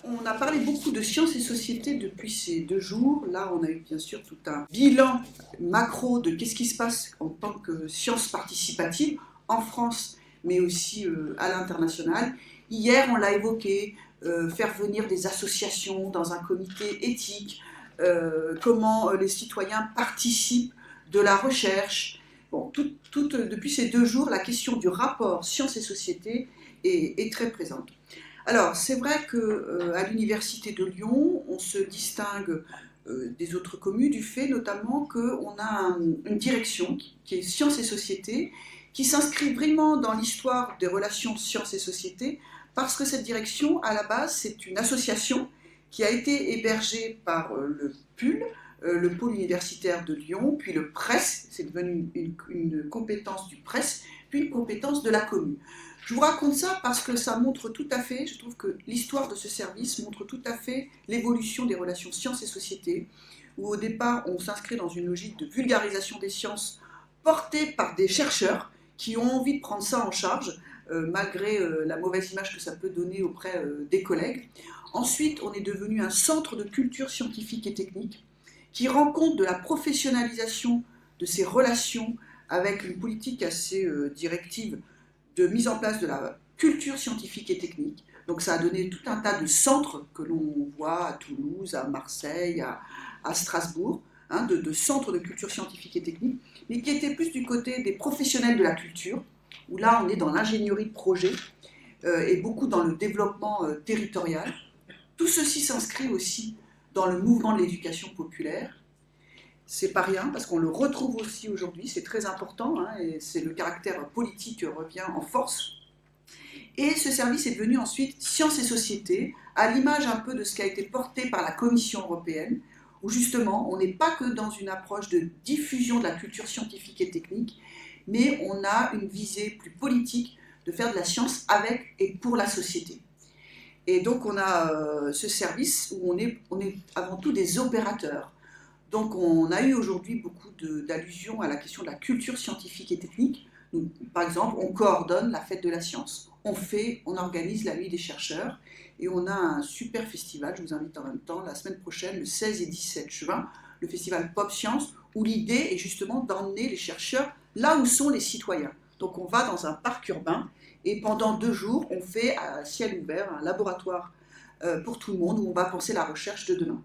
On a parlé beaucoup de sciences et société depuis ces 2 jours. Là, on a eu bien sûr tout un bilan macro de qu'est-ce qui se passe en tant que science participative en France, mais aussi à l'international. Hier, on l'a évoqué, faire venir des associations dans un comité éthique, comment les citoyens participent de la recherche. Bon, depuis ces 2 jours, la question du rapport sciences et société est très présente. Alors, c'est vrai qu'à l'Université de Lyon, on se distingue des autres communes du fait notamment qu'on a une direction qui est Sciences et Société, qui s'inscrit vraiment dans l'histoire des relations sciences et société, parce que cette direction, à la base, c'est une association qui a été hébergée par le PUL, le pôle universitaire de Lyon, puis le PRES, c'est devenu une compétence du PRES, puis une compétence de la commune. Je vous raconte ça parce que ça montre tout à fait, je trouve que l'histoire de ce service montre tout à fait l'évolution des relations sciences et société, où au départ on s'inscrit dans une logique de vulgarisation des sciences portée par des chercheurs qui ont envie de prendre ça en charge, malgré la mauvaise image que ça peut donner auprès des collègues. Ensuite, on est devenu un centre de culture scientifique et technique qui rend compte de la professionnalisation de ces relations avec une politique assez directive de mise en place de la culture scientifique et technique. Donc ça a donné tout un tas de centres que l'on voit à Toulouse, à Marseille, à Strasbourg, de centres de culture scientifique et technique, mais qui étaient plus du côté des professionnels de la culture, où là on est dans l'ingénierie de projet et beaucoup dans le développement territorial. Tout ceci s'inscrit aussi dans le mouvement de l'éducation populaire. C'est pas rien, parce qu'on le retrouve aussi aujourd'hui, c'est très important, et c'est le caractère politique revient en force. Et ce service est devenu ensuite Sciences et Société, à l'image un peu de ce qui a été porté par la Commission européenne, où justement on n'est pas que dans une approche de diffusion de la culture scientifique et technique, mais on a une visée plus politique de faire de la science avec et pour la société. Et donc on a ce service où on est avant tout des opérateurs. Donc on a eu aujourd'hui beaucoup d'allusions à la question de la culture scientifique et technique. Donc, par exemple, on coordonne la fête de la science. On organise la nuit des chercheurs et on a un super festival, je vous invite en même temps, la semaine prochaine, le 16 et 17 juin, le festival Pop Science, où l'idée est justement d'emmener les chercheurs là où sont les citoyens. Donc on va dans un parc urbain et pendant 2 jours, on fait à ciel ouvert un laboratoire pour tout le monde où on va penser la recherche de demain.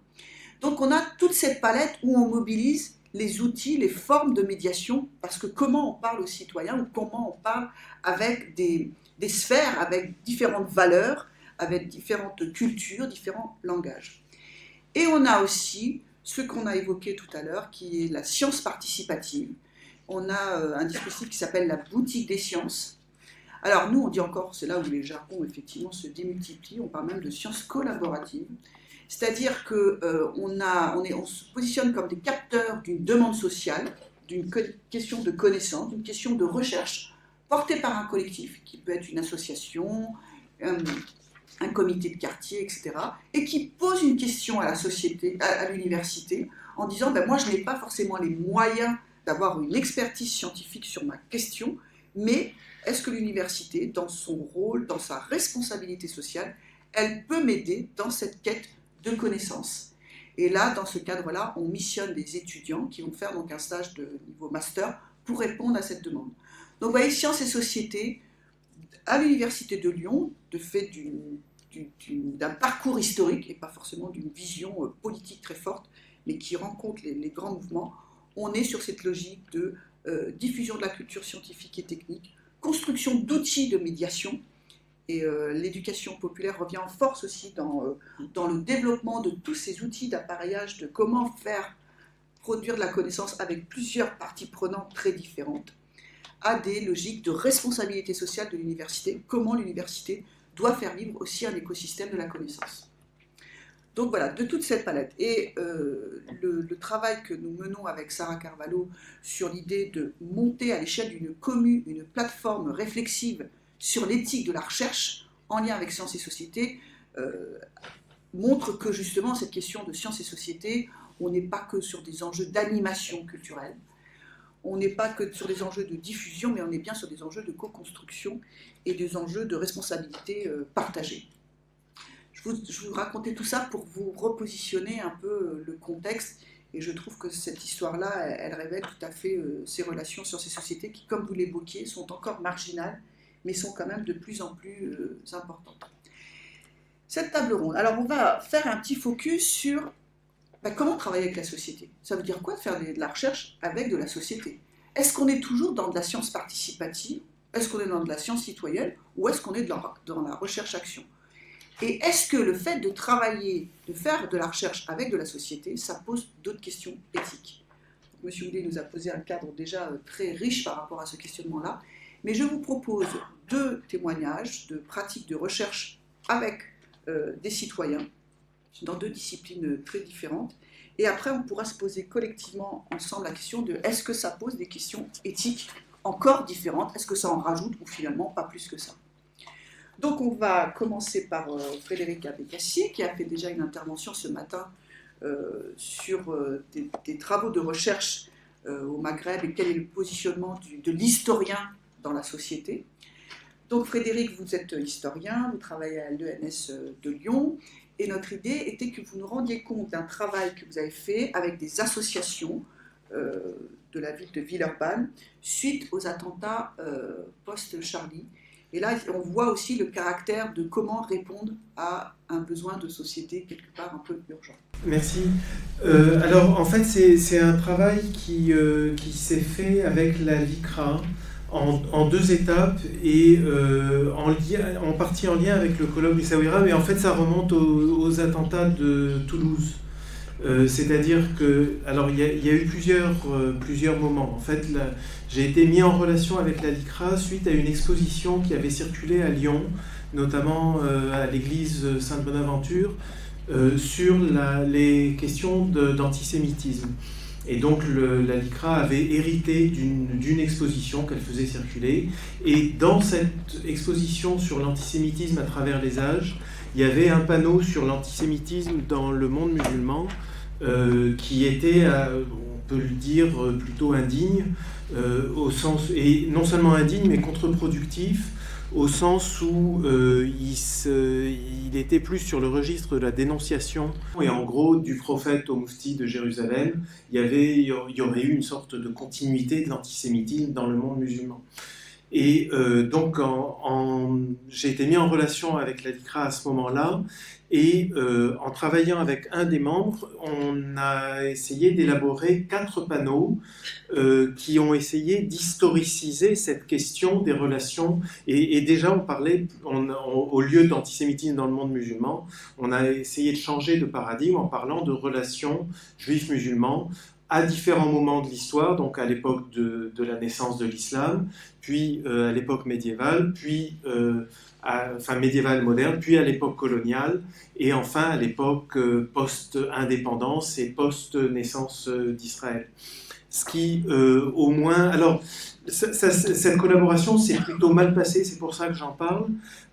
Donc on a toute cette palette où on mobilise les outils, les formes de médiation, parce que comment on parle aux citoyens ou comment on parle avec des sphères, avec différentes valeurs, avec différentes cultures, différents langages. Et on a aussi ce qu'on a évoqué tout à l'heure, qui est la science participative. On a un dispositif qui s'appelle la boutique des sciences. Alors nous, on dit encore, c'est là où les jargons effectivement se démultiplient, on parle même de sciences collaboratives. C'est-à-dire qu'on se positionne comme des capteurs d'une demande sociale, d'une question de connaissance, d'une question de recherche, portée par un collectif, qui peut être une association, un comité de quartier, etc., et qui pose une question à la société, à l'université, en disant moi je n'ai pas forcément les moyens d'avoir une expertise scientifique sur ma question, mais est-ce que l'université, dans son rôle, dans sa responsabilité sociale, elle peut m'aider dans cette quête de connaissances. Et là, dans ce cadre-là, on missionne des étudiants qui vont faire donc un stage de niveau master pour répondre à cette demande. Donc vous voyez, sciences et société, à l'Université de Lyon, de fait d'un parcours historique, et pas forcément d'une vision politique très forte, mais qui rencontre les grands mouvements, on est sur cette logique de diffusion de la culture scientifique et technique, construction d'outils de médiation. Et l'éducation populaire revient en force aussi dans le développement de tous ces outils d'appareillage, de comment faire produire de la connaissance avec plusieurs parties prenantes très différentes, à des logiques de responsabilité sociale de l'université, comment l'université doit faire vivre aussi un écosystème de la connaissance. Donc voilà, de toute cette palette. Et le travail que nous menons avec Sarah Carvalho sur l'idée de monter à l'échelle d'une commune une plateforme réflexive sur l'éthique de la recherche en lien avec sciences et société montre que justement cette question de sciences et société, on n'est pas que sur des enjeux d'animation culturelle, on n'est pas que sur des enjeux de diffusion, mais on est bien sur des enjeux de co-construction et des enjeux de responsabilité partagée. je vous racontais tout ça pour vous repositionner un peu le contexte. Et je trouve que cette histoire-là, elle révèle tout à fait ces relations sur ces sociétés qui, comme vous l'évoquiez, sont encore marginales, mais sont quand même de plus en plus importantes. Cette table ronde, alors on va faire un petit focus sur comment travailler avec la société. Ça veut dire quoi de faire de la recherche avec de la société? Est-ce qu'on est toujours dans de la science participative? Est-ce qu'on est dans de la science citoyenne? Ou est-ce qu'on est dans la recherche-action? Et est-ce que le fait de travailler, de faire de la recherche avec de la société, ça pose d'autres questions éthiques? Donc, M. Houdet nous a posé un cadre déjà très riche par rapport à ce questionnement-là, mais je vous propose 2 témoignages de pratiques de recherche avec des citoyens dans 2 disciplines très différentes. Et après, on pourra se poser collectivement ensemble la question de est-ce que ça pose des questions éthiques encore différentes? Est-ce que ça en rajoute ou finalement pas plus que ça? Donc on va commencer par Frédéric Abécassier, qui a fait déjà une intervention ce matin sur des travaux de recherche au Maghreb et quel est le positionnement de l'historien dans la société. Donc Frédéric, vous êtes historien, vous travaillez à l'ENS de Lyon, et notre idée était que vous nous rendiez compte d'un travail que vous avez fait avec des associations de la ville de Villeurbanne suite aux attentats post-Charlie. Et là, on voit aussi le caractère de comment répondre à un besoin de société quelque part un peu urgent. Merci. Alors, en fait, c'est un travail qui s'est fait avec la LICRA en 2 étapes et en partie en lien avec le colloque d'Essaouira, mais en fait, ça remonte aux attentats de Toulouse. C'est-à-dire que, alors il y a eu plusieurs moments. En fait, j'ai été mis en relation avec la LICRA suite à une exposition qui avait circulé à Lyon, notamment à l'église Sainte-Bonaventure, sur les questions d'antisémitisme. Et donc la LICRA avait hérité d'une exposition qu'elle faisait circuler. Et dans cette exposition sur l'antisémitisme à travers les âges, il y avait un panneau sur l'antisémitisme dans le monde musulman qui était, on peut le dire, plutôt indigne, au sens, et non seulement indigne, mais contre-productif, au sens où il était plus sur le registre de la dénonciation. Et en gros, du prophète au moufti de Jérusalem, il y aurait eu une sorte de continuité de l'antisémitisme dans le monde musulman. Et donc, j'ai été mis en relation avec la LICRA à ce moment-là, et en travaillant avec un des membres, on a essayé d'élaborer 4 panneaux qui ont essayé d'historiciser cette question des relations. Et déjà, on parlait, au lieu d'antisémitisme dans le monde musulman, on a essayé de changer de paradigme en parlant de relations juifs-musulmans à différents moments de l'histoire, donc à l'époque de la naissance de l'islam, puis à l'époque médiévale, puis médiévale moderne, puis à l'époque coloniale, et enfin à l'époque post-indépendance et post-naissance d'Israël. Ce qui, au moins... Alors, cette collaboration s'est plutôt mal passée, c'est pour ça que j'en parle,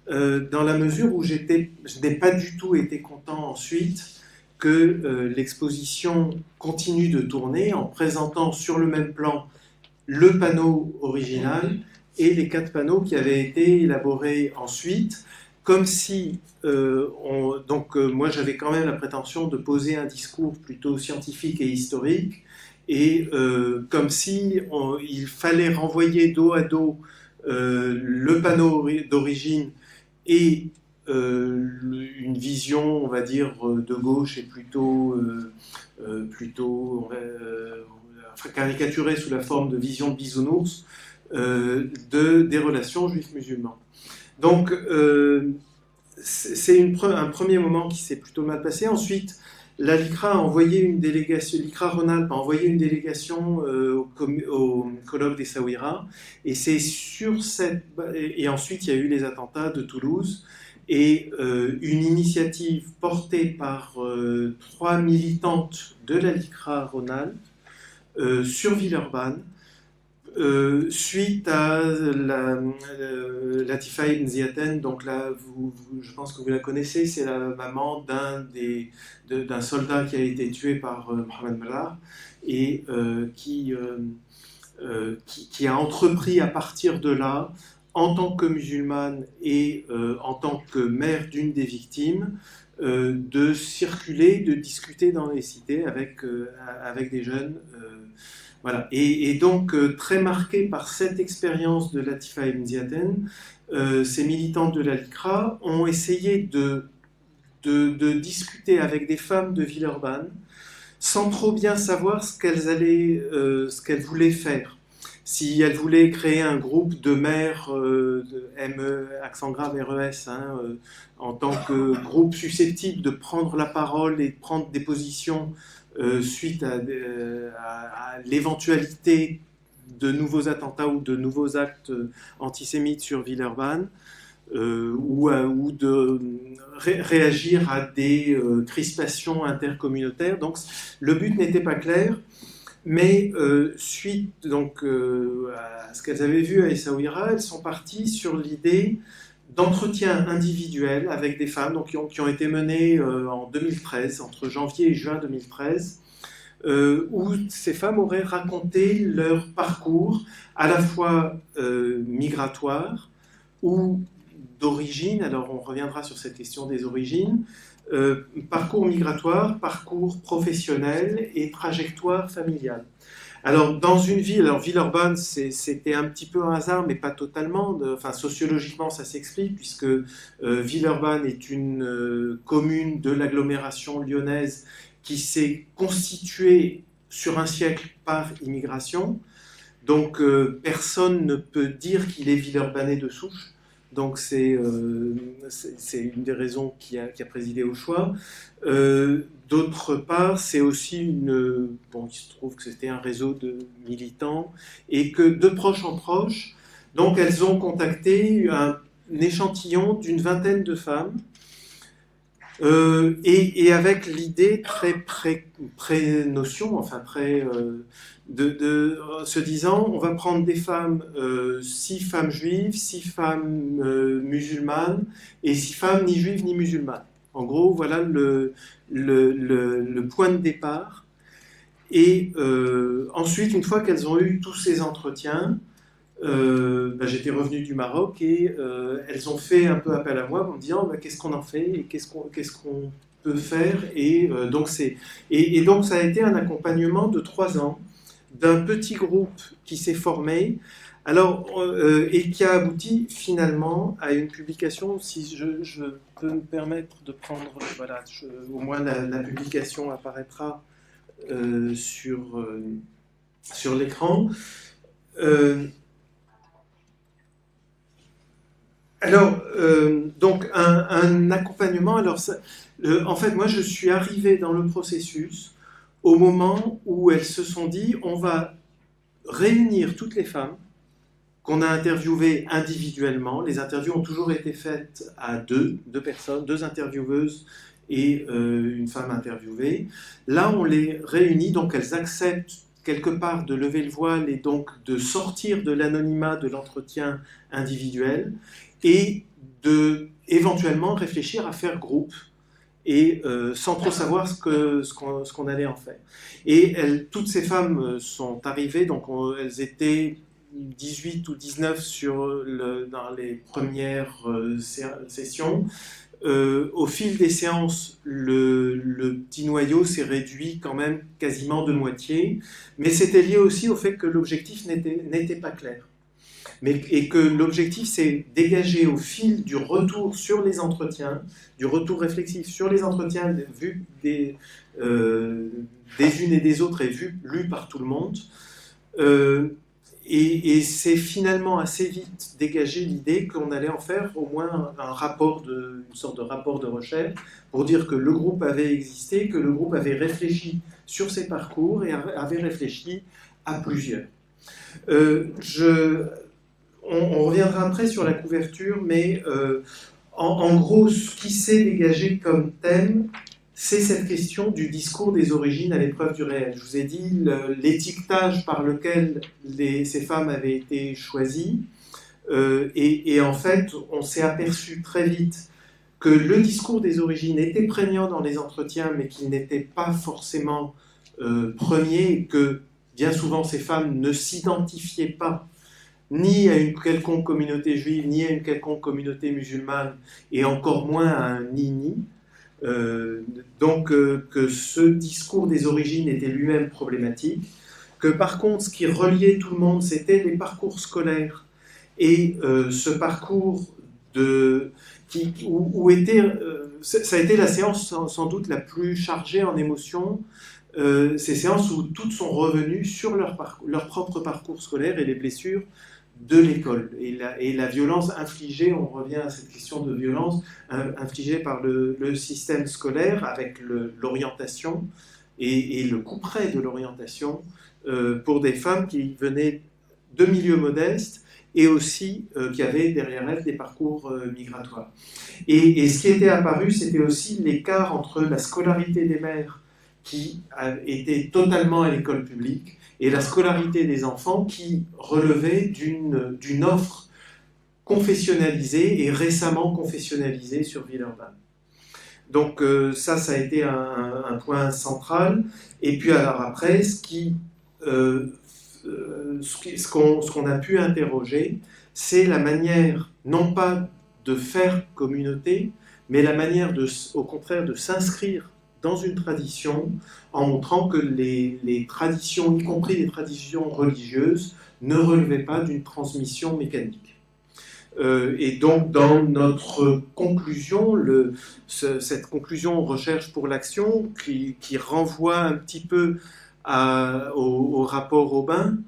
dans la mesure où je n'ai pas du tout été content ensuite que l'exposition continue de tourner en présentant sur le même plan le panneau original et les 4 panneaux qui avaient été élaborés ensuite, comme si, moi j'avais quand même la prétention de poser un discours plutôt scientifique et historique, et comme si il fallait renvoyer dos à dos le panneau d'origine et une vision, on va dire, de gauche et plutôt caricaturée sous la forme de vision de bisounours des relations juifs-musulmans. Donc, c'est un premier moment qui s'est plutôt mal passé. Ensuite, la LICRA a envoyé une délégation, LICRA Rhône-Alpes a envoyé une délégation au colloque d'Essaouira, et c'est sur cette... Et ensuite, il y a eu les attentats de Toulouse, et une initiative portée par 3 militantes de la LICRA Rhône-Alpes sur Villeurbanne, suite à Latifa Ibn Ziaten. Donc là, je pense que vous la connaissez, c'est la maman d'un soldat qui a été tué par Mohamed Merah, et qui a entrepris à partir de là, en tant que musulmane et en tant que mère d'une des victimes, de circuler, de discuter dans les cités avec des jeunes. Voilà. Et donc, très marqué par cette expérience de Latifa Ibn Ziaten, ces militantes de la LICRA ont essayé de discuter avec des femmes de Villeurbanne sans trop bien savoir ce qu'elles voulaient faire. Si elles voulaient créer un groupe de mères, ME, accent grave RES, en tant que groupe susceptible de prendre la parole et de prendre des positions suite à l'éventualité de nouveaux attentats ou de nouveaux actes antisémites sur Villeurbanne, ou de réagir à des crispations intercommunautaires. Donc le but n'était pas clair, mais suite donc, à ce qu'elles avaient vu à Essaouira, elles sont parties sur l'idée d'entretiens individuels avec des femmes donc, qui ont été menés en 2013, entre janvier et juin 2013, où ces femmes auraient raconté leur parcours à la fois migratoire ou d'origine. Alors on reviendra sur cette question des origines, parcours migratoire, parcours professionnel et trajectoire familiale. Alors, dans une ville, alors Villeurbanne, c'était un petit peu un hasard, mais pas totalement. Enfin, sociologiquement, ça s'explique, puisque Villeurbanne est une commune de l'agglomération lyonnaise qui s'est constituée sur un siècle par immigration. Donc, personne ne peut dire qu'il est Villeurbanais de souche. Donc, c'est une des raisons qui a présidé au choix. D'autre part, c'est aussi bon, il se trouve que c'était un réseau de militants et que de proche en proche, donc elles ont contacté un échantillon d'une vingtaine de femmes et avec l'idée très pré-notion, enfin de se disant, on va prendre des femmes, 6 femmes juives, 6 femmes musulmanes et 6 femmes ni juives ni musulmanes. En gros, voilà le point de départ. Et ensuite, une fois qu'elles ont eu tous ces entretiens, j'étais revenu du Maroc et elles ont fait un peu appel à moi en me disant qu'est-ce qu'on en fait et qu'est-ce qu'on peut faire. Et donc ça a été un accompagnement de 3 ans d'un petit groupe qui s'est formé. Alors, et qui a abouti finalement à une publication, si je peux me permettre de prendre, voilà, au moins la publication apparaîtra sur l'écran. Alors, donc un accompagnement, alors en fait, moi je suis arrivé dans le processus au moment où elles se sont dit, on va réunir toutes les femmes qu'on a interviewées individuellement. Les interviews ont toujours été faites à deux personnes, 2 intervieweuses et une femme interviewée. Là, on les réunit, donc elles acceptent quelque part de lever le voile et donc de sortir de l'anonymat de l'entretien individuel et de éventuellement réfléchir à faire groupe et sans trop savoir ce qu'on allait en faire. Et toutes ces femmes sont arrivées, donc elles étaient 18 ou 19 dans les premières sessions. Au fil des séances, le petit noyau s'est réduit quand même quasiment de moitié, mais c'était lié aussi au fait que l'objectif n'était pas clair. Et que l'objectif, c'est dégager au fil du retour sur les entretiens, du retour réflexif sur les entretiens vus des unes et des autres et lus par tout le monde. Et c'est finalement assez vite dégagé l'idée qu'on allait en faire au moins une sorte de rapport de recherche pour dire que le groupe avait existé, que le groupe avait réfléchi sur ses parcours et avait réfléchi à plusieurs. On reviendra après sur la couverture, mais en gros, ce qui s'est dégagé comme thème, c'est cette question du discours des origines à l'épreuve du réel. Je vous ai dit l'étiquetage par lequel ces femmes avaient été choisies, et en fait, on s'est aperçu très vite que le discours des origines était prégnant dans les entretiens, mais qu'il n'était pas forcément premier, et que bien souvent ces femmes ne s'identifiaient pas ni à une quelconque communauté juive, ni à une quelconque communauté musulmane, et encore moins à un ni-ni. Que ce discours des origines était lui-même problématique, que par contre ce qui reliait tout le monde c'était les parcours scolaires et ce parcours où ça a été la séance sans doute la plus chargée en émotions, ces séances où toutes sont revenues sur leur propre parcours scolaire et les blessures de l'école et la violence infligée, on revient à cette question de violence infligée par le système scolaire avec l'orientation et le couperet de l'orientation pour des femmes qui venaient de milieux modestes et aussi qui avaient derrière elles des parcours migratoires. Et ce qui était apparu, c'était aussi l'écart entre la scolarité des mères qui étaient totalement à l'école publique et la scolarité des enfants qui relevait d'une offre confessionnalisée et récemment confessionnalisée sur Villeurbanne. Donc ça a été un point central. Et puis alors après, ce qu'on a pu interroger, c'est la manière, non pas de faire communauté, mais la manière, au contraire, de s'inscrire dans une tradition, en montrant que les traditions, y compris les traditions religieuses, ne relevaient pas d'une transmission mécanique. Et donc, dans notre conclusion, cette conclusion recherche pour l'action, qui renvoie un petit peu au rapport Aubin,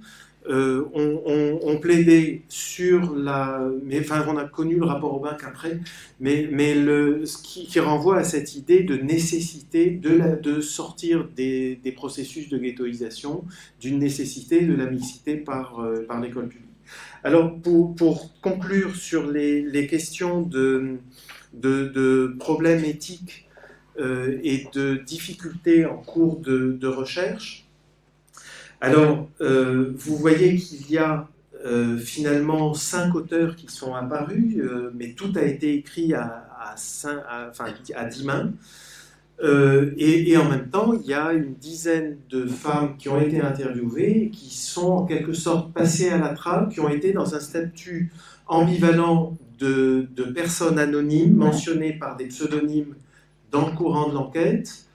on plaidait sur on a connu le rapport Aubin qu'après, mais ce qui renvoie à cette idée de nécessité de sortir des processus de ghettoisation, d'une nécessité de la mixité par l'école publique. Alors, pour conclure sur les questions de problèmes éthiques et de difficultés en cours de recherche, alors, vous voyez qu'il y a finalement 5 auteurs qui sont apparus, mais tout a été écrit à 10 mains. Et en même temps, il y a une dizaine de femmes qui ont été interviewées, qui sont en quelque sorte passées à la trappe, qui ont été dans un statut ambivalent de personnes anonymes, mentionnées par des pseudonymes dans le courant de l'enquête,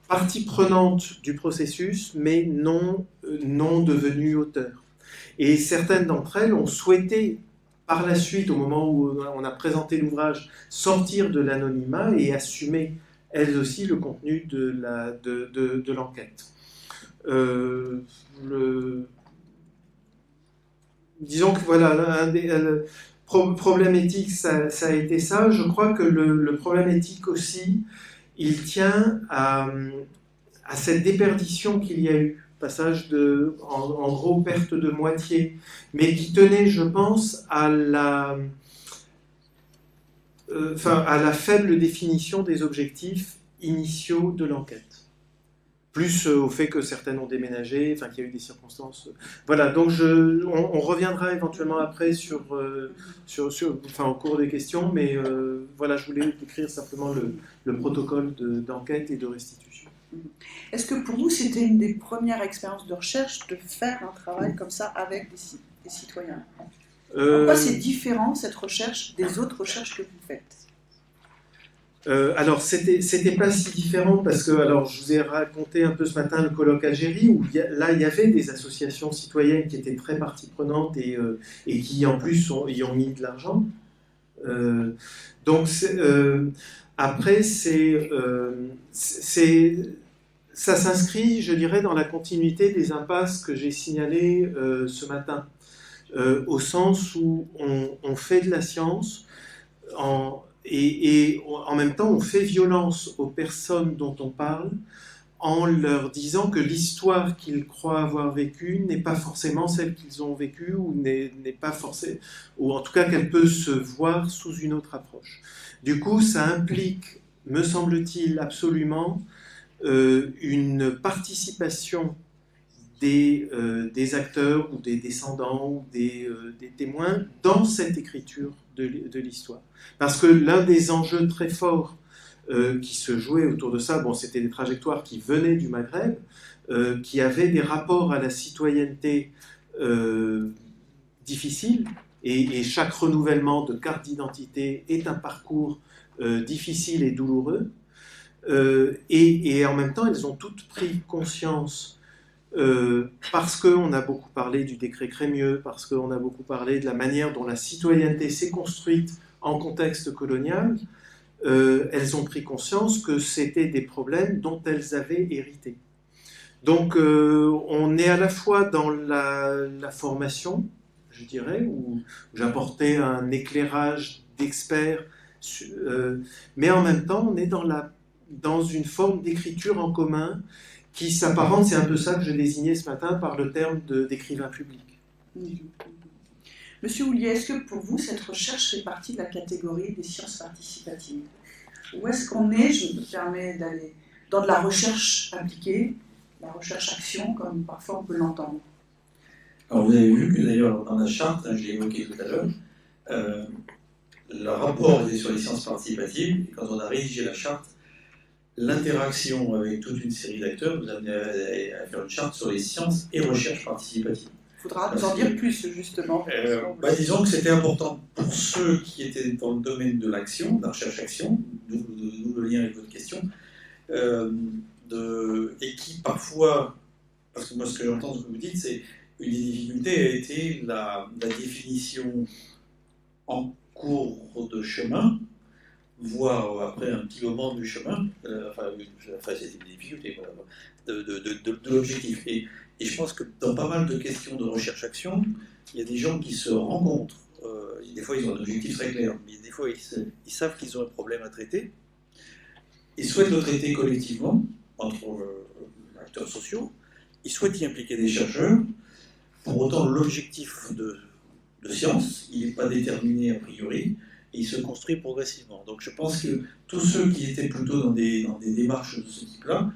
partie prenante du processus, mais non devenues auteurs. Et certaines d'entre elles ont souhaité, par la suite, au moment où on a présenté l'ouvrage, sortir de l'anonymat et assumer, elles aussi, le contenu de l'enquête. Disons que voilà, le problème éthique, ça a été ça. Je crois que le problème éthique aussi, il tient à cette déperdition qu'il y a eu, passage en gros perte de moitié, mais qui tenait, je pense, à la faible définition des objectifs initiaux de l'enquête. Plus au fait que certaines ont déménagé, qu'il y a eu des circonstances. Voilà, donc on reviendra éventuellement après au cours des questions, mais voilà, je voulais décrire simplement le protocole d'enquête et de restitution. Est-ce que pour vous, c'était une des premières expériences de recherche de faire un travail comme ça avec des citoyens ? Pourquoi c'est différent, cette recherche, des autres recherches que vous faites ? Alors, c'était pas si différent parce que, je vous ai raconté un peu ce matin le colloque Algérie où il y avait des associations citoyennes qui étaient très partie prenante et qui en plus y ont mis de l'argent. Donc, après, ça s'inscrit, je dirais, dans la continuité des impasses que j'ai signalées ce matin, au sens où on fait de la science et en même temps on fait violence aux personnes dont on parle en leur disant que l'histoire qu'ils croient avoir vécue n'est pas forcément celle qu'ils ont vécue ou n'est pas forcément, ou en tout cas qu'elle peut se voir sous une autre approche. Du coup, ça implique, me semble-t-il, absolument une participation des acteurs ou des descendants ou des témoins dans cette écriture de l'histoire. Parce que l'un des enjeux très forts qui se jouait autour de ça, c'était des trajectoires qui venaient du Maghreb, qui avaient des rapports à la citoyenneté difficiles, et chaque renouvellement de carte d'identité est un parcours difficile et douloureux. Et en même temps, elles ont toutes pris conscience, parce qu'on a beaucoup parlé du décret Crémieux, parce qu'on a beaucoup parlé de la manière dont la citoyenneté s'est construite en contexte colonial, elles ont pris conscience que c'était des problèmes dont elles avaient hérité. Donc on est à la fois dans la formation, je dirais, où j'apportais un éclairage d'experts, mais en même temps on est dans une forme d'écriture en commun qui s'apparente, c'est un peu ça que je désignais ce matin par le terme d'écrivain public. Monsieur Houllier, est-ce que pour vous, cette recherche fait partie de la catégorie des sciences participatives? Où est-ce qu'on est, je me permets d'aller dans de la recherche appliquée, la recherche-action, comme parfois on peut l'entendre? Alors vous avez vu que d'ailleurs dans la charte, je l'ai évoqué tout à l'heure, le rapport était sur les sciences participatives, et quand on a rédigé la charte, l'interaction avec toute une série d'acteurs nous a amené à faire une charte sur les sciences et recherche participatives. Il faudra nous en dire plus, justement. Disons que c'était important pour ceux qui étaient dans le domaine de l'action, de la recherche-action, d'où le lien avec votre question, et qui parfois, parce que moi ce que j'entends ce que vous dites, c'est une des difficultés a été la définition en cours de chemin, voire après un petit moment du chemin, c'est une difficulté de l'objectif. Et je pense que dans pas mal de questions de recherche-action, il y a des gens qui se rencontrent. Des fois, ils ont un objectif très clair, mais des fois, ils savent qu'ils ont un problème à traiter. Ils souhaitent le traiter collectivement, entre acteurs sociaux. Ils souhaitent y impliquer des chercheurs. Pour autant, l'objectif de science, il n'est pas déterminé a priori, et il se construit progressivement. Donc je pense que tous ceux qui étaient plutôt dans des démarches de ce type-là,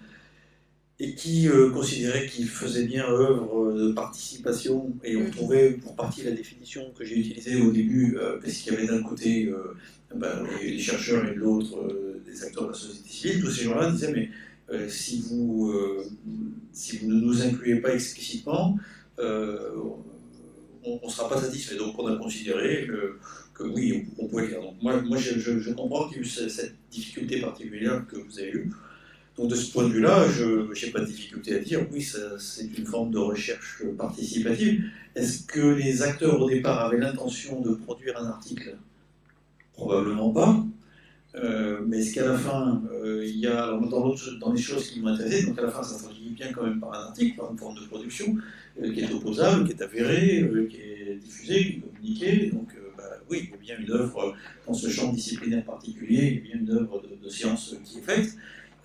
et qui considéraient qu'ils faisaient bien œuvre de participation, et on trouvait pour partie la définition que j'ai utilisée au début, parce qu'il y avait d'un côté les chercheurs et de l'autre des acteurs de la société civile, tous ces gens-là disaient mais si vous ne nous incluez pas explicitement, on ne sera pas satisfait. Donc on a considéré que oui, on pouvait le faire. Donc moi je comprends qu'il y a eu cette difficulté particulière que vous avez eue. Donc de ce point de vue-là, je n'ai pas de difficulté à dire, oui, c'est une forme de recherche participative. Est-ce que les acteurs au départ avaient l'intention de produire un article? Probablement pas. Mais est-ce qu'à la fin, il y a, dans les choses qui m'ont intéressé, donc à la fin ça se traduit bien quand même par un article, par une forme de production, qui est opposable, qui est avérée, qui est diffusée, qui est communiquée. Donc oui, il y a bien une œuvre dans ce champ disciplinaire particulier, il y a bien une œuvre de science qui est faite.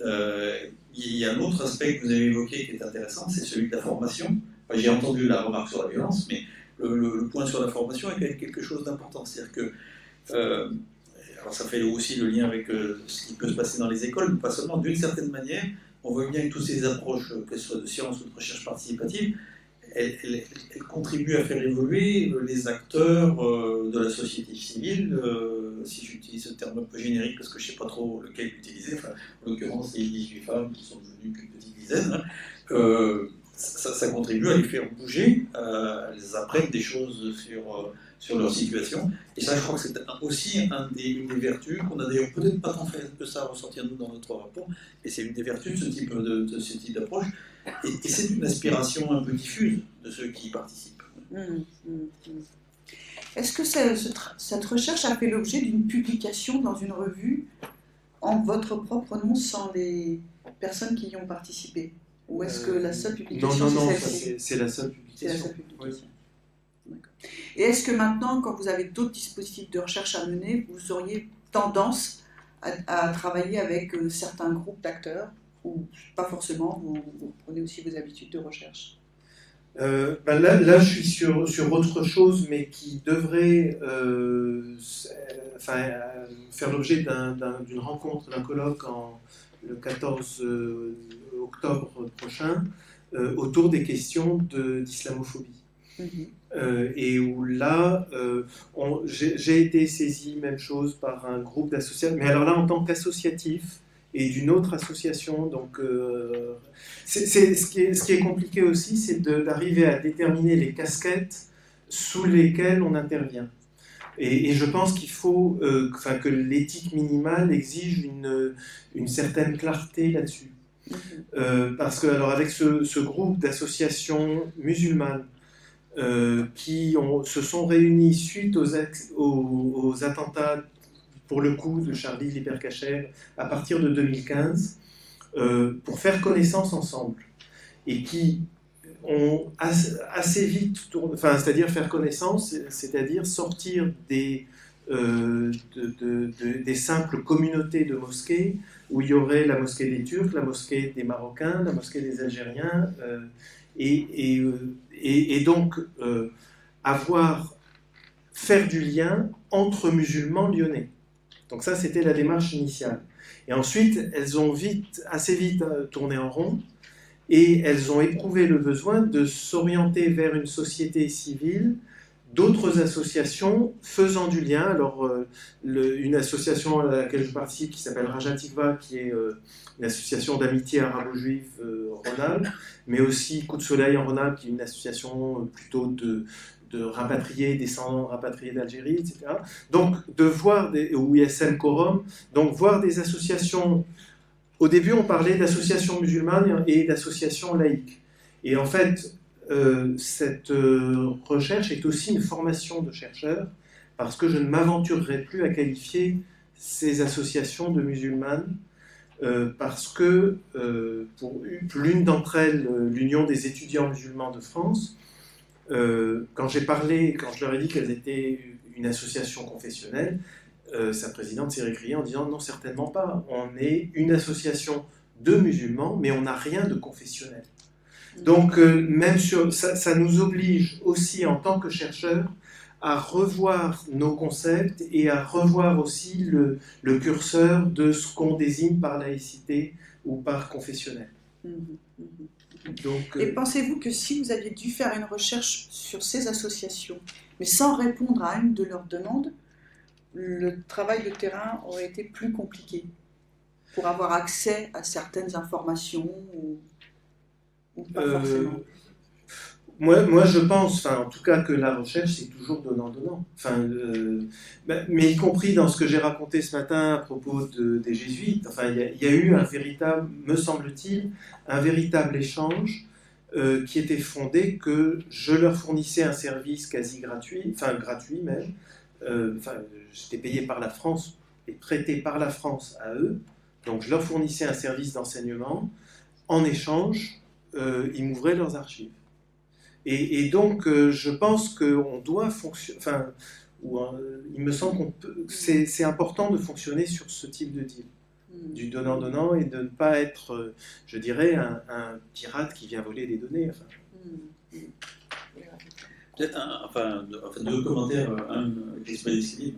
Il y a un autre aspect que vous avez évoqué qui est intéressant, c'est celui de la formation. Enfin, j'ai entendu la remarque sur la violence, mais le point sur la formation est quand même quelque chose d'important. C'est-à-dire que, alors ça fait aussi le lien avec ce qui peut se passer dans les écoles, mais pas seulement, d'une certaine manière, on voit bien que toutes ces approches, qu'elles soient de science ou de recherche participative, elles contribuent à faire évoluer les acteurs de la société civile, si j'utilise ce terme un peu générique parce que je ne sais pas trop lequel utiliser, enfin, en l'occurrence les 18 femmes qui sont devenues qu'une petite dizaine, ça contribue à les faire bouger, elles apprennent des choses sur leur situation, et ça je crois que c'est aussi une des vertus qu'on a d'ailleurs peut-être pas tant fait que ça ressortir nous dans notre rapport, mais c'est une des vertus de ce type d'approche, et c'est une aspiration un peu diffuse de ceux qui y participent. Est-ce que cette recherche a fait l'objet d'une publication dans une revue en votre propre nom sans les personnes qui y ont participé? Ou est-ce que la seule publication Non, c'est celle-ci? c'est la seule publication. C'est la seule publication. Oui. Et est-ce que maintenant, quand vous avez d'autres dispositifs de recherche à mener, vous auriez tendance à travailler avec certains groupes d'acteurs, ou pas forcément, vous prenez aussi vos habitudes de recherche? Là, je suis sur autre chose, mais qui devrait faire l'objet d'une rencontre, d'un colloque le 14 octobre prochain, autour des questions d'islamophobie. Et où là, j'ai été saisi, même chose, par un groupe d'associations, mais alors là, en tant qu'associatif, et d'une autre association. Donc, ce qui est compliqué aussi, c'est d'arriver à déterminer les casquettes sous lesquelles on intervient. Et je pense qu'il faut, que l'éthique minimale exige une certaine clarté là-dessus. Parce que, alors, avec ce groupe d'associations musulmanes qui se sont réunis suite aux attentats, pour le coup, de Charlie l'Hypercacher à partir de 2015, pour faire connaissance ensemble, et qui ont assez vite c'est-à-dire faire connaissance, c'est-à-dire sortir des simples communautés de mosquées où il y aurait la mosquée des Turcs, la mosquée des Marocains, la mosquée des Algériens, et donc faire du lien entre musulmans lyonnais. Donc ça, c'était la démarche initiale. Et ensuite, elles ont assez vite tourné en rond, et elles ont éprouvé le besoin de s'orienter vers une société civile, d'autres associations faisant du lien. Alors, une association à laquelle je participe qui s'appelle Raja Tikva, qui est une association d'amitié arabo-juive Rhône-Alpes, mais aussi Coup de Soleil en Rhône-Alpes, qui est une association plutôt de rapatriés, descendants rapatriés d'Algérie, etc. Donc, ou ISM Quorum, donc voir des associations. Au début, on parlait d'associations musulmanes et d'associations laïques. Et en fait, cette recherche est aussi une formation de chercheurs, parce que je ne m'aventurerai plus à qualifier ces associations de musulmanes, parce que pour l'une d'entre elles, l'Union des étudiants musulmans de France, quand je leur ai dit qu'elles étaient une association confessionnelle, sa présidente s'est récriée en disant « Non, certainement pas. On est une association de musulmans, mais on n'a rien de confessionnel. » Donc, même ça nous oblige aussi, en tant que chercheurs, à revoir nos concepts et à revoir aussi le curseur de ce qu'on désigne par laïcité ou par confessionnel. Donc, et pensez-vous que si vous aviez dû faire une recherche sur ces associations, mais sans répondre à une de leurs demandes, le travail de terrain aurait été plus compliqué pour avoir accès à certaines informations ou pas forcément? Moi, je pense, en tout cas, que la recherche, c'est toujours donnant-donnant. Mais y compris dans ce que j'ai raconté ce matin à propos des jésuites. Il y a eu me semble-t-il, un véritable échange qui était fondé que je leur fournissais un service quasi gratuit, gratuit même. J'étais payé par la France et prêté par la France à eux. Donc, je leur fournissais un service d'enseignement. En échange, ils m'ouvraient leurs archives. Et donc, je pense qu'on doit fonctionner. Il me semble c'est important de fonctionner sur ce type de deal, du donnant-donnant, et de ne pas être, je dirais, un pirate qui vient voler des données. Peut-être deux commentaires, un qui est disponible.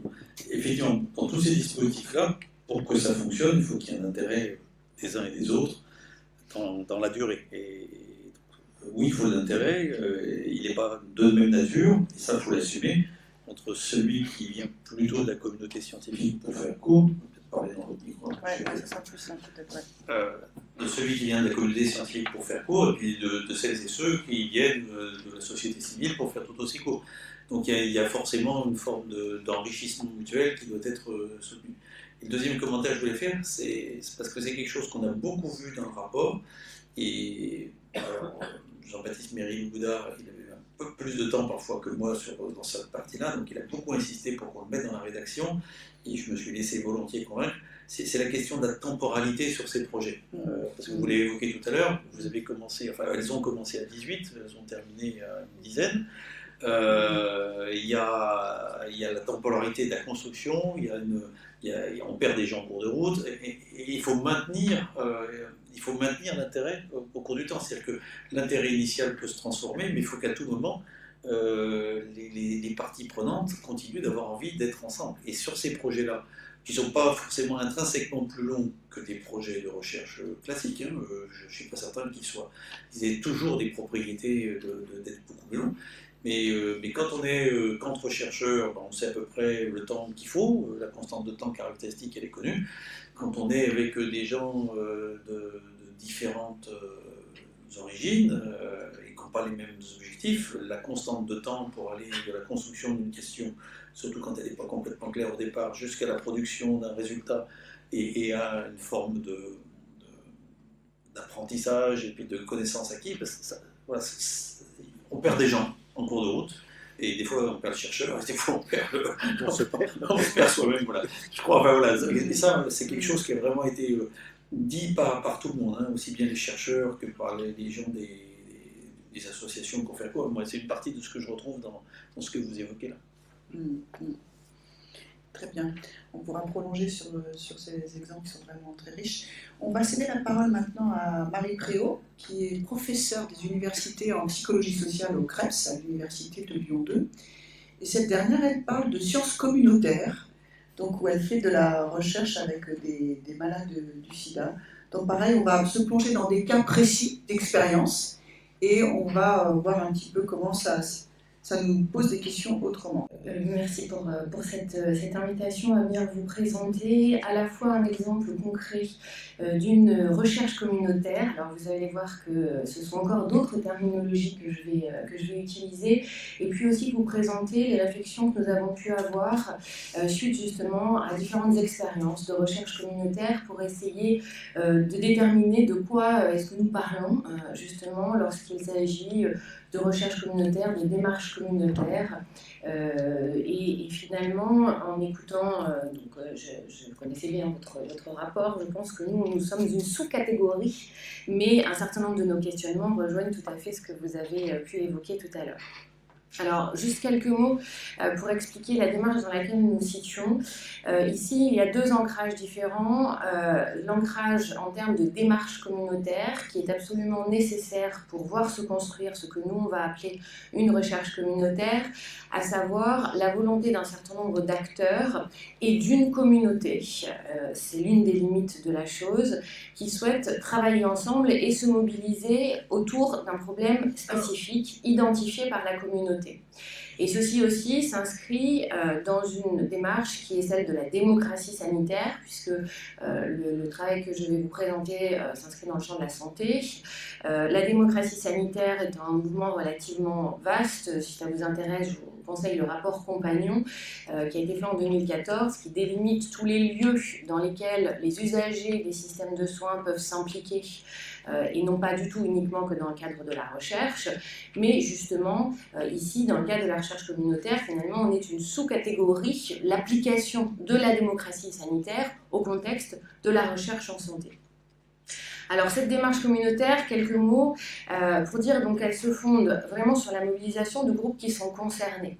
Effectivement, dans tous ces dispositifs-là, pour que ça fonctionne, il faut qu'il y ait un intérêt des uns et des autres dans la durée. Et oui, il faut de l'intérêt, il n'est pas de même nature, et ça, il faut l'assumer, entre celui qui vient plutôt de la communauté scientifique pour faire court, peut-être parler dans votre micro. Ça sera plus simple, peut-être, de celui qui vient de la communauté scientifique pour faire court, et puis de celles et ceux qui viennent de la société civile pour faire tout aussi court. Donc il y a forcément une forme d'enrichissement mutuel qui doit être soutenu. Et le deuxième commentaire que je voulais faire, c'est parce que c'est quelque chose qu'on a beaucoup vu dans le rapport, et Jean-Baptiste Méry-Boudard, il avait un peu plus de temps parfois que moi dans cette partie-là, donc il a beaucoup insisté pour qu'on le mette dans la rédaction, et je me suis laissé volontiers convaincre. C'est la question de la temporalité sur ces projets. Parce que vous l'avez évoqué tout à l'heure, elles ont commencé à 18, elles ont terminé à une dizaine. Il y a la temporalité de la construction, on perd des gens en cours de route, et il faut maintenir l'intérêt au cours du temps. C'est-à-dire que l'intérêt initial peut se transformer, mais il faut qu'à tout moment, les parties prenantes continuent d'avoir envie d'être ensemble. Et sur ces projets-là, qui ne sont pas forcément intrinsèquement plus longs que des projets de recherche classiques, je ne suis pas certain qu'ils aient toujours des propriétés d'être beaucoup plus longs. Mais quand on est qu'entre chercheurs, on sait à peu près le temps qu'il faut, la constante de temps caractéristique, elle est connue. Quand on est avec des gens de différentes origines, et qu'on pas les mêmes objectifs. La constante de temps pour aller de la construction d'une question, surtout quand elle n'est pas complètement claire au départ, jusqu'à la production d'un résultat et à une forme d'apprentissage et puis de connaissances acquises, parce que voilà, on perd des gens en cours de route. Et des fois, on perd le chercheur, et des fois, on se perd soi-même. Voilà. Je crois, enfin, voilà. Et ça, c'est quelque chose qui a vraiment été dit par tout le monde, hein, aussi bien les chercheurs que par les gens des associations qu'on fait quoi. Moi, c'est une partie de ce que je retrouve dans ce que vous évoquez là. Très bien. On pourra prolonger sur ces exemples qui sont vraiment très riches. On va céder la parole maintenant à Marie Préau, qui est professeure des universités en psychologie sociale au CREPS, à l'université de Lyon 2. Et cette dernière, elle parle de sciences communautaires, donc où elle fait de la recherche avec des malades du sida. Donc pareil, on va se plonger dans des cas précis d'expérience et on va voir un petit peu comment ça nous pose des questions autrement. Merci pour cette invitation à venir vous présenter à la fois un exemple concret d'une recherche communautaire. Alors vous allez voir que ce sont encore d'autres terminologies que je vais utiliser, et puis aussi vous présenter les réflexions que nous avons pu avoir suite justement à différentes expériences de recherche communautaire pour essayer de déterminer de quoi est-ce que nous parlons justement lorsqu'il s'agit de recherche communautaire, de démarche communautaire. Et finalement, en écoutant, je connaissais bien votre rapport, je pense que nous sommes une sous-catégorie, mais un certain nombre de nos questionnements rejoignent tout à fait ce que vous avez pu évoquer tout à l'heure. Alors, juste quelques mots pour expliquer la démarche dans laquelle nous nous situons. Ici, il y a deux ancrages différents. L'ancrage en termes de démarche communautaire, qui est absolument nécessaire pour voir se construire ce que nous, on va appeler une recherche communautaire, à savoir la volonté d'un certain nombre d'acteurs et d'une communauté. C'est l'une des limites de la chose, qui souhaitent travailler ensemble et se mobiliser autour d'un problème spécifique identifié par la communauté. Et ceci aussi s'inscrit dans une démarche qui est celle de la démocratie sanitaire, puisque le travail que je vais vous présenter s'inscrit dans le champ de la santé. La démocratie sanitaire est un mouvement relativement vaste. Si ça vous intéresse, je vous conseille le rapport Compagnon qui a été fait en 2014, qui délimite tous les lieux dans lesquels les usagers des systèmes de soins peuvent s'impliquer, et non pas du tout uniquement que dans le cadre de la recherche, mais justement, ici, dans le cadre de la recherche communautaire, finalement, on est une sous-catégorie, l'application de la démocratie sanitaire au contexte de la recherche en santé. Alors, cette démarche communautaire, quelques mots pour dire qu'elle se fonde vraiment sur la mobilisation de groupes qui sont concernés.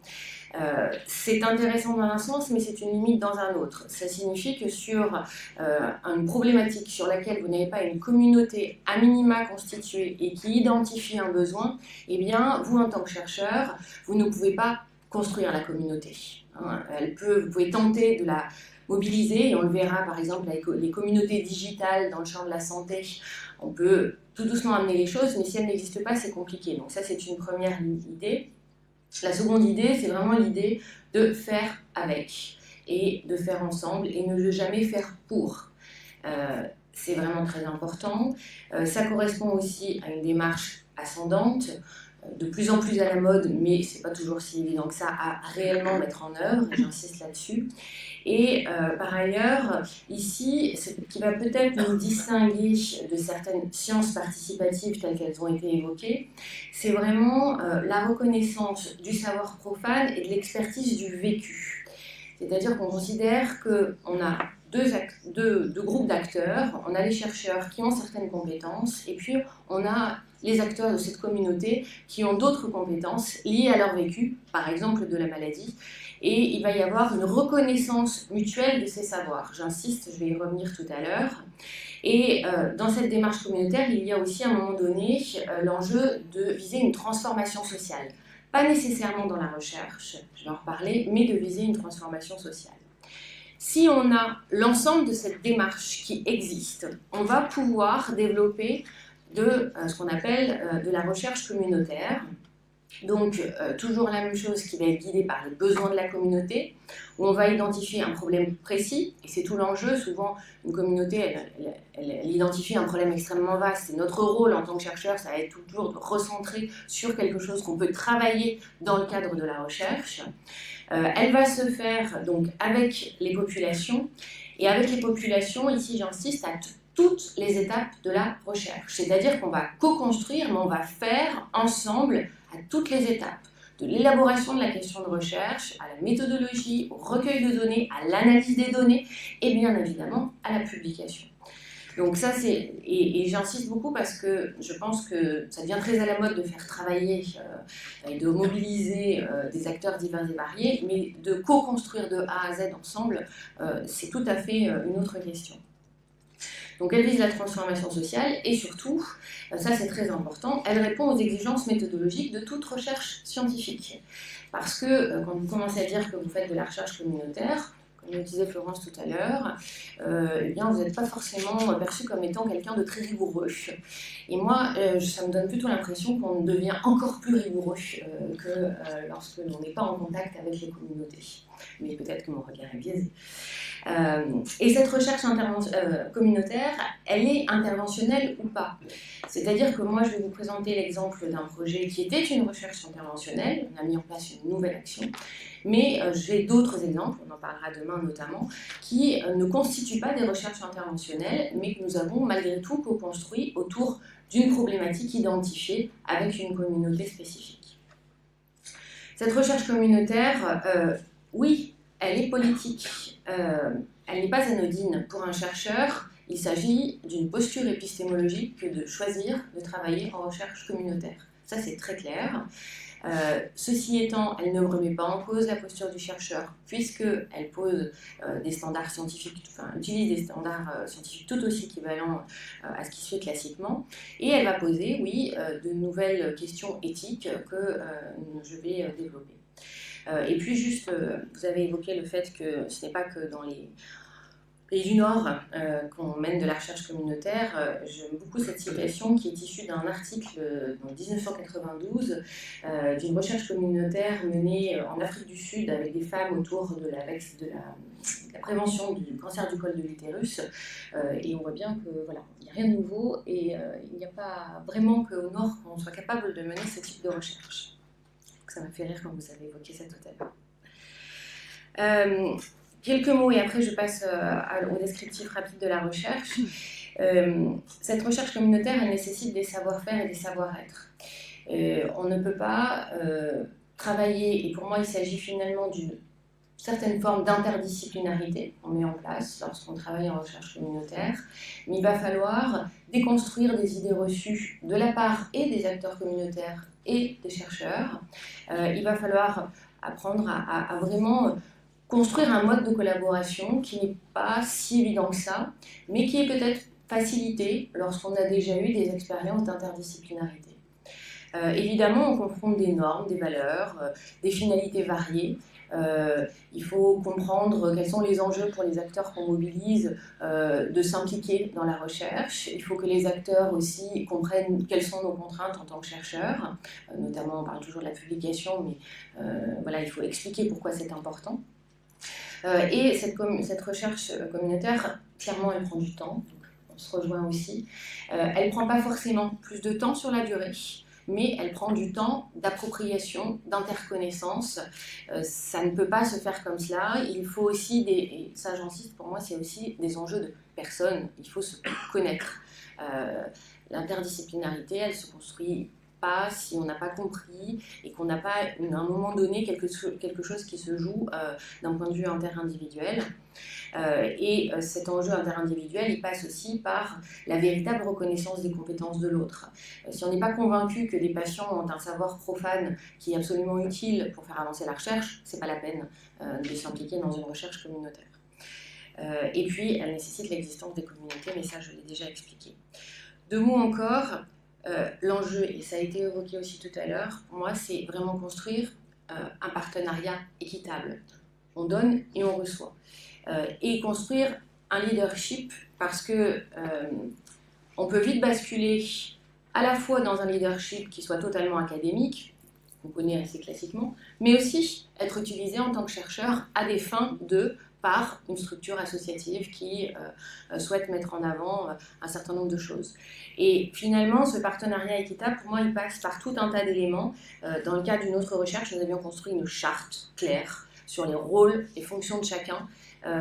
C'est intéressant dans un sens, mais c'est une limite dans un autre. Ça signifie que sur une problématique sur laquelle vous n'avez pas une communauté à minima constituée et qui identifie un besoin, eh bien, vous, en tant que chercheur, vous ne pouvez pas construire la communauté. Vous pouvez tenter de la mobiliser, et on le verra par exemple avec les communautés digitales dans le champ de la santé. On peut tout doucement amener les choses, mais si elles n'existent pas, c'est compliqué. Donc ça, c'est une première idée. La seconde idée, c'est vraiment l'idée de faire avec et de faire ensemble et ne jamais faire pour. C'est vraiment très important. Ça correspond aussi à une démarche ascendante, de plus en plus à la mode, mais c'est pas toujours si évident que ça à réellement mettre en œuvre, et j'insiste là-dessus. Et par ailleurs, ici, ce qui va peut-être nous distinguer de certaines sciences participatives telles qu'elles ont été évoquées, c'est vraiment la reconnaissance du savoir profane et de l'expertise du vécu. C'est-à-dire qu'on considère qu'on a deux groupes d'acteurs, on a les chercheurs qui ont certaines compétences, et puis on a les acteurs de cette communauté qui ont d'autres compétences liées à leur vécu, par exemple de la maladie, et il va y avoir une reconnaissance mutuelle de ces savoirs. J'insiste, je vais y revenir tout à l'heure. Et dans cette démarche communautaire, il y a aussi à un moment donné l'enjeu de viser une transformation sociale. Pas nécessairement dans la recherche, je vais en reparler, mais de viser une transformation sociale. Si on a l'ensemble de cette démarche qui existe, on va pouvoir développer de ce qu'on appelle de la recherche communautaire. Donc, toujours la même chose qui va être guidée par les besoins de la communauté, où on va identifier un problème précis, et c'est tout l'enjeu. Souvent, une communauté, elle identifie un problème extrêmement vaste. Et notre rôle en tant que chercheur, ça va être toujours de recentrer sur quelque chose qu'on peut travailler dans le cadre de la recherche. Elle va se faire donc avec les populations, et avec les populations, ici j'insiste, à toutes les étapes de la recherche. C'est-à-dire qu'on va co-construire, mais on va faire ensemble à toutes les étapes, de l'élaboration de la question de recherche, à la méthodologie, au recueil de données, à l'analyse des données, et bien évidemment à la publication. Donc ça c'est, et j'insiste beaucoup parce que je pense que ça devient très à la mode de faire travailler et de mobiliser des acteurs divers et variés, mais de co-construire de A à Z ensemble, c'est tout à fait une autre question. Donc elle vise la transformation sociale et surtout, ça c'est très important, elle répond aux exigences méthodologiques de toute recherche scientifique. Parce que quand vous commencez à dire que vous faites de la recherche communautaire, comme le disait Florence tout à l'heure, eh bien, vous n'êtes pas forcément perçu comme étant quelqu'un de très rigoureux. Et moi, ça me donne plutôt l'impression qu'on devient encore plus rigoureux que lorsque l'on n'est pas en contact avec les communautés. Mais peut-être que mon regard est biaisé. Et cette recherche communautaire, elle est interventionnelle ou pas. C'est-à-dire que moi, je vais vous présenter l'exemple d'un projet qui était une recherche interventionnelle. On a mis en place une nouvelle action. Mais j'ai d'autres exemples, on en parlera demain notamment, qui ne constituent pas des recherches interventionnelles, mais que nous avons malgré tout co-construit autour d'une problématique identifiée avec une communauté spécifique. Cette recherche communautaire, oui, elle est politique. Elle n'est pas anodine. Pour un chercheur, il s'agit d'une posture épistémologique que de choisir de travailler en recherche communautaire. Ça, c'est très clair. Ceci étant, elle ne remet pas en cause la posture du chercheur, puisqu'elle pose des standards scientifiques, enfin, utilise des standards scientifiques tout aussi équivalents à ce qui se fait classiquement, et elle va poser, oui, de nouvelles questions éthiques que je vais développer. Et puis juste, vous avez évoqué le fait que ce n'est pas que dans les pays du Nord qu'on mène de la recherche communautaire. J'aime beaucoup cette citation qui est issue d'un article en 1992 d'une recherche communautaire menée en Afrique du Sud avec des femmes autour de la prévention du cancer du col de l'utérus. Et on voit bien que voilà, il n'y a rien de nouveau et il n'y a pas vraiment qu'au Nord qu'on soit capable de mener ce type de recherche. Donc ça m'a fait rire quand vous avez évoqué ça tout à l'heure. Quelques mots et après je passe au descriptif rapide de la recherche. Cette recherche communautaire, elle nécessite des savoir-faire et des savoir-être. On ne peut pas travailler, et pour moi il s'agit finalement d'une certaine forme d'interdisciplinarité qu'on met en place lorsqu'on travaille en recherche communautaire, mais il va falloir déconstruire des idées reçues de la part et des acteurs communautaires et des chercheurs. Il va falloir apprendre à vraiment construire un mode de collaboration qui n'est pas si évident que ça, mais qui est peut-être facilité lorsqu'on a déjà eu des expériences d'interdisciplinarité. Évidemment, on confronte des normes, des valeurs, des finalités variées. Il faut comprendre quels sont les enjeux pour les acteurs qu'on mobilise de s'impliquer dans la recherche. Il faut que les acteurs aussi comprennent quelles sont nos contraintes en tant que chercheurs. Notamment, on parle toujours de la publication, mais voilà, il faut expliquer pourquoi c'est important. Et cette recherche communautaire, clairement, elle prend du temps, donc on se rejoint aussi. Elle ne prend pas forcément plus de temps sur la durée, mais elle prend du temps d'appropriation, d'interconnaissance. Ça ne peut pas se faire comme cela. Il faut aussi, et ça j'insiste, pour moi, c'est aussi des enjeux de personnes. Il faut se connaître. L'interdisciplinarité, elle se construit pas si on n'a pas compris et qu'on n'a pas à un moment donné quelque chose qui se joue d'un point de vue interindividuel. Et cet enjeu interindividuel, il passe aussi par la véritable reconnaissance des compétences de l'autre. Si on n'est pas convaincu que des patients ont un savoir profane qui est absolument utile pour faire avancer la recherche, c'est pas la peine de s'impliquer dans une recherche communautaire. Et puis, elle nécessite l'existence des communautés, mais ça, je l'ai déjà expliqué. 2 mots encore. L'enjeu, et ça a été évoqué aussi tout à l'heure, pour moi, c'est vraiment construire un partenariat équitable. On donne et on reçoit. Et construire un leadership, parce que on peut vite basculer à la fois dans un leadership qui soit totalement académique, qu'on connaît assez classiquement, mais aussi être utilisé en tant que chercheur à des fins par une structure associative qui souhaite mettre en avant un certain nombre de choses. Et finalement, ce partenariat équitable, pour moi, il passe par tout un tas d'éléments. Dans le cadre d'une autre recherche, nous avions construit une charte claire sur les rôles et fonctions de chacun.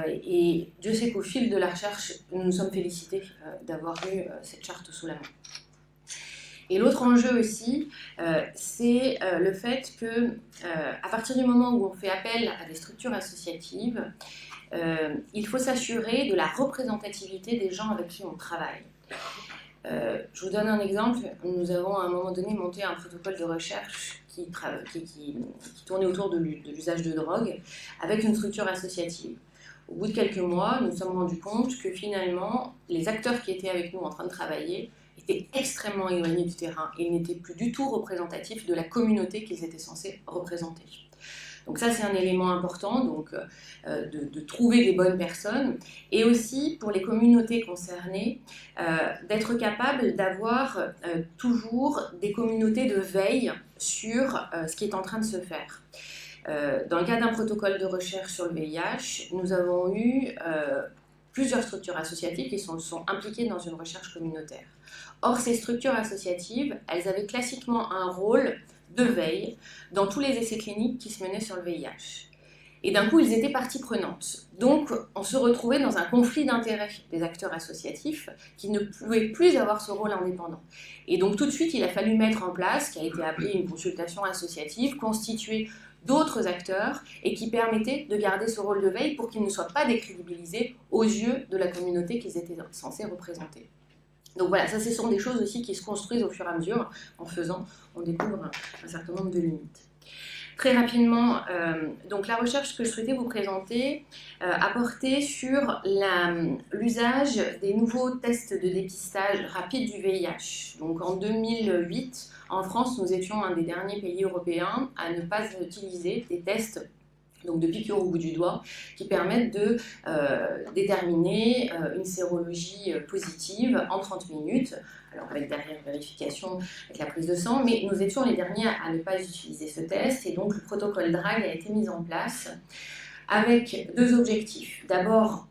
Et Dieu sait qu'au fil de la recherche, nous nous sommes félicités d'avoir eu cette charte sous la main. Et l'autre enjeu aussi, c'est le fait que, à partir du moment où on fait appel à des structures associatives, il faut s'assurer de la représentativité des gens avec qui on travaille. Je vous donne un exemple. Nous avons à un moment donné monté un protocole de recherche qui tournait autour de l'usage de drogue avec une structure associative. Au bout de quelques mois, nous nous sommes rendus compte que finalement, les acteurs qui étaient avec nous en train de travailler étaient extrêmement éloignés du terrain et n'étaient plus du tout représentatifs de la communauté qu'ils étaient censés représenter. Donc ça, c'est un élément important, donc, de trouver les bonnes personnes, et aussi pour les communautés concernées, d'être capable d'avoir toujours des communautés de veille sur ce qui est en train de se faire. Dans le cadre d'un protocole de recherche sur le VIH, nous avons eu plusieurs structures associatives qui sont impliquées dans une recherche communautaire. Or, ces structures associatives, elles avaient classiquement un rôle de veille dans tous les essais cliniques qui se menaient sur le VIH. Et d'un coup, ils étaient partie prenante. Donc, on se retrouvait dans un conflit d'intérêts des acteurs associatifs qui ne pouvaient plus avoir ce rôle indépendant. Et donc, tout de suite, il a fallu mettre en place ce qui a été appelé une consultation associative, constituée d'autres acteurs et qui permettait de garder ce rôle de veille pour qu'il ne soit pas décrédibilisé aux yeux de la communauté qu'ils étaient censés représenter. Donc voilà, ça ce sont des choses aussi qui se construisent au fur et à mesure. En faisant, on découvre un certain nombre de limites. Très rapidement, donc la recherche que je souhaitais vous présenter a porté sur l'usage des nouveaux tests de dépistage rapide du VIH. Donc en 2008, en France, nous étions un des derniers pays européens à ne pas utiliser des tests donc de piqûres au bout du doigt, qui permettent de déterminer une sérologie positive en 30 minutes, alors avec derrière vérification avec la prise de sang, mais nous étions les derniers à ne pas utiliser ce test, et donc le protocole DRAG a été mis en place avec deux objectifs. D'abord,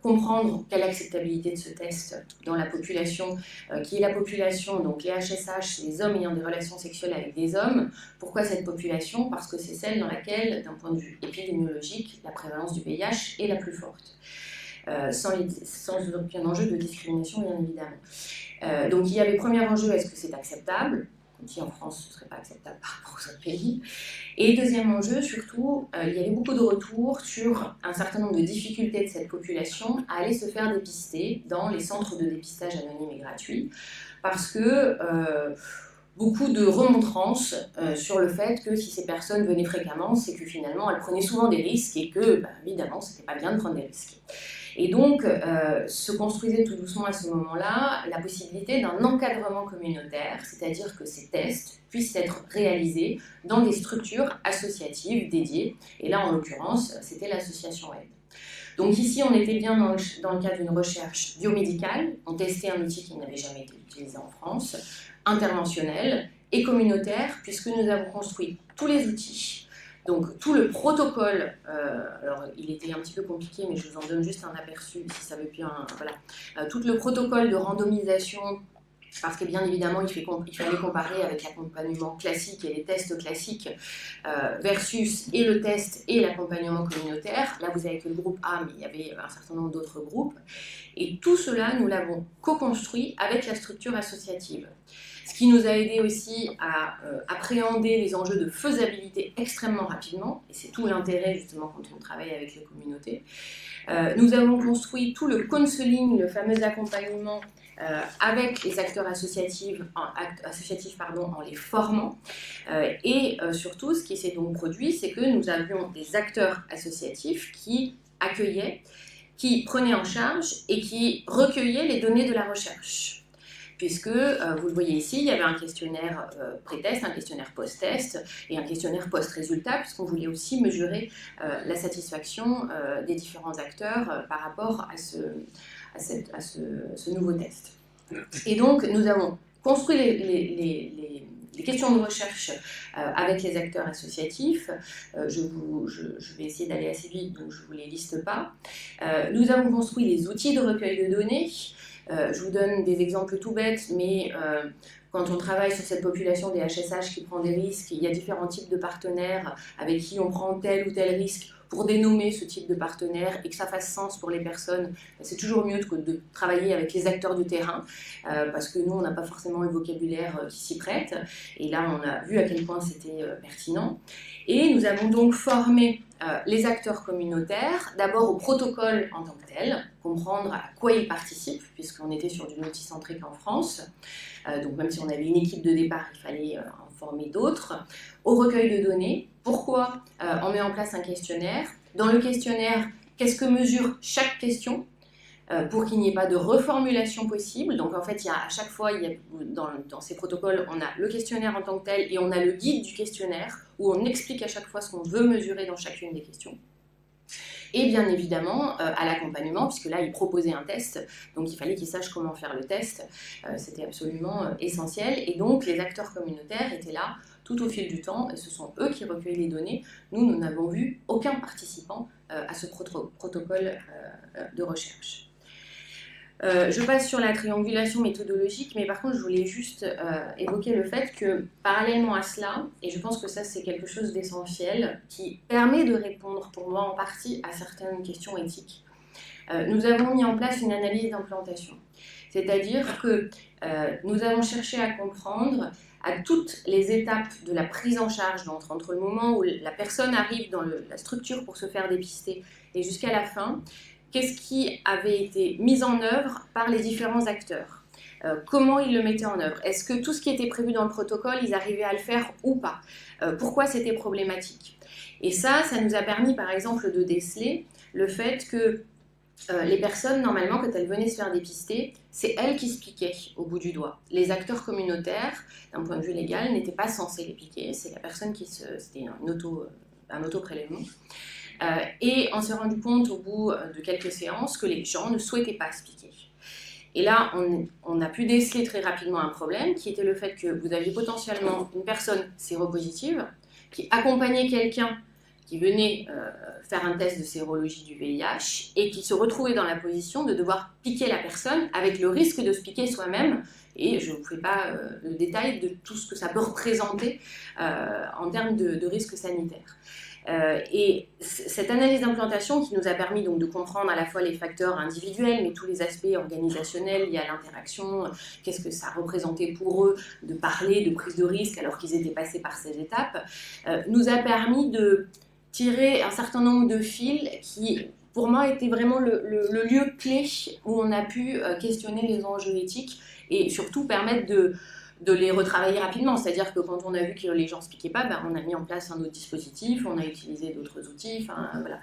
comprendre quelle est l'acceptabilité de ce test dans la population, qui est la population, donc les HSH, les hommes ayant des relations sexuelles avec des hommes. Pourquoi cette population ? Parce que c'est celle dans laquelle, d'un point de vue épidémiologique, la prévalence du VIH est la plus forte. Sans aucun enjeu de discrimination, bien évidemment. Donc il y avait premier enjeu, est-ce que c'est acceptable ? Si en France, ce ne serait pas acceptable par rapport aux autres pays. Et deuxième enjeu, surtout, il y avait beaucoup de retours sur un certain nombre de difficultés de cette population à aller se faire dépister dans les centres de dépistage anonymes et gratuits, parce que beaucoup de remontrances sur le fait que si ces personnes venaient fréquemment, c'est que finalement, elles prenaient souvent des risques et que, évidemment, ce n'était pas bien de prendre des risques. Et donc, se construisait tout doucement à ce moment-là la possibilité d'un encadrement communautaire, c'est-à-dire que ces tests puissent être réalisés dans des structures associatives dédiées. Et là, en l'occurrence, c'était l'association AID. Donc ici, on était bien dans le cadre d'une recherche biomédicale. On testait un outil qui n'avait jamais été utilisé en France, interventionnel et communautaire, puisque nous avons construit tous les outils. Donc tout le protocole, alors il était un petit peu compliqué, mais je vous en donne juste un aperçu, si ça veut bien, voilà. Tout le protocole de randomisation, parce que bien évidemment il fallait comparer avec l'accompagnement classique et les tests classiques versus et le test et l'accompagnement communautaire. Là vous avez que le groupe A, mais il y avait un certain nombre d'autres groupes. Et tout cela, nous l'avons co-construit avec la structure associative. Ce qui nous a aidé aussi à appréhender les enjeux de faisabilité extrêmement rapidement, et c'est tout l'intérêt justement quand on travaille avec les communautés. Nous avons construit tout le counseling, le fameux accompagnement avec les acteurs associatifs en les formant. Et surtout, ce qui s'est donc produit, c'est que nous avions des acteurs associatifs qui accueillaient, qui prenaient en charge et qui recueillaient les données de la recherche. Puisque, vous le voyez ici, il y avait un questionnaire pré-test, un questionnaire post-test et un questionnaire post-résultat, puisqu'on voulait aussi mesurer la satisfaction des différents acteurs par rapport à ce nouveau test. Et donc, nous avons construit les questions de recherche avec les acteurs associatifs. Je vais essayer d'aller assez vite, donc je ne vous les liste pas. Nous avons construit des outils de recueil de données. Je vous donne des exemples tout bêtes, mais quand on travaille sur cette population des HSH qui prend des risques, il y a différents types de partenaires avec qui on prend tel ou tel risque pour dénommer ce type de partenaire et que ça fasse sens pour les personnes. C'est toujours mieux de travailler avec les acteurs du terrain parce que nous, on n'a pas forcément le vocabulaire qui s'y prête. Et là, on a vu à quel point c'était pertinent. Et nous avons donc formé les acteurs communautaires, d'abord au protocole en tant que tel, comprendre à quoi ils participent, puisqu'on était sur du multicentrique en France. Donc même si on avait une équipe de départ, il fallait en former d'autres. Au recueil de données, pourquoi on met en place un questionnaire? Dans le questionnaire, qu'est-ce que mesure chaque question pour qu'il n'y ait pas de reformulation possible. Donc en fait, à chaque fois, dans ces protocoles, on a le questionnaire en tant que tel et on a le guide du questionnaire où on explique à chaque fois ce qu'on veut mesurer dans chacune des questions. Et bien évidemment, à l'accompagnement, puisque là, il proposait un test, donc il fallait qu'ils sachent comment faire le test. C'était absolument essentiel. Et donc, les acteurs communautaires étaient là tout au fil du temps, et ce sont eux qui recueillent les données. Nous n'avons vu aucun participant à ce protocole de recherche. Je passe sur la triangulation méthodologique, mais par contre, je voulais juste évoquer le fait que, parallèlement à cela, et je pense que ça, c'est quelque chose d'essentiel, qui permet de répondre, pour moi, en partie, à certaines questions éthiques, nous avons mis en place une analyse d'implantation. C'est-à-dire que nous avons cherché à comprendre à toutes les étapes de la prise en charge, entre le moment où la personne arrive dans la structure pour se faire dépister et jusqu'à la fin, qu'est-ce qui avait été mis en œuvre par les différents acteurs? Comment ils le mettaient en œuvre? Est-ce que tout ce qui était prévu dans le protocole, ils arrivaient à le faire ou pas? Pourquoi c'était problématique? Et ça nous a permis par exemple de déceler le fait que les personnes, normalement, quand elles venaient se faire dépister, c'est elles qui se piquaient au bout du doigt. Les acteurs communautaires, d'un point de vue légal, n'étaient pas censés les piquer. C'est la personne c'était un auto-prélèvement. Et on s'est rendu compte au bout de quelques séances que les gens ne souhaitaient pas se piquer. Et là, on a pu déceler très rapidement un problème qui était le fait que vous aviez potentiellement une personne séropositive qui accompagnait quelqu'un qui venait faire un test de sérologie du VIH et qui se retrouvait dans la position de devoir piquer la personne avec le risque de se piquer soi-même. Et je ne vous fais pas le détail de tout ce que ça peut représenter en termes de risque sanitaire. Et cette analyse d'implantation qui nous a permis donc de comprendre à la fois les facteurs individuels, mais tous les aspects organisationnels liés à l'interaction, qu'est-ce que ça représentait pour eux de parler de prise de risque alors qu'ils étaient passés par ces étapes, nous a permis de tirer un certain nombre de fils qui, pour moi, était vraiment le lieu clé où on a pu questionner les enjeux éthiques et surtout permettre de les retravailler rapidement. C'est-à-dire que quand on a vu que les gens ne se piquaient pas, on a mis en place un autre dispositif, on a utilisé d'autres outils, voilà.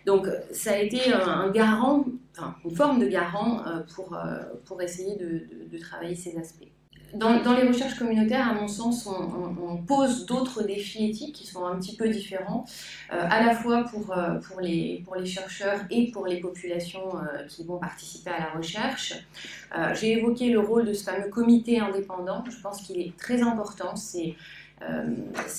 Donc ça a été un garant, une forme de garant pour essayer de travailler ces aspects. Dans les recherches communautaires, à mon sens, on pose d'autres défis éthiques qui sont un petit peu différents, à la fois pour les chercheurs et pour les populations qui vont participer à la recherche. J'ai évoqué le rôle de ce fameux comité indépendant. Je pense qu'il est très important. C'est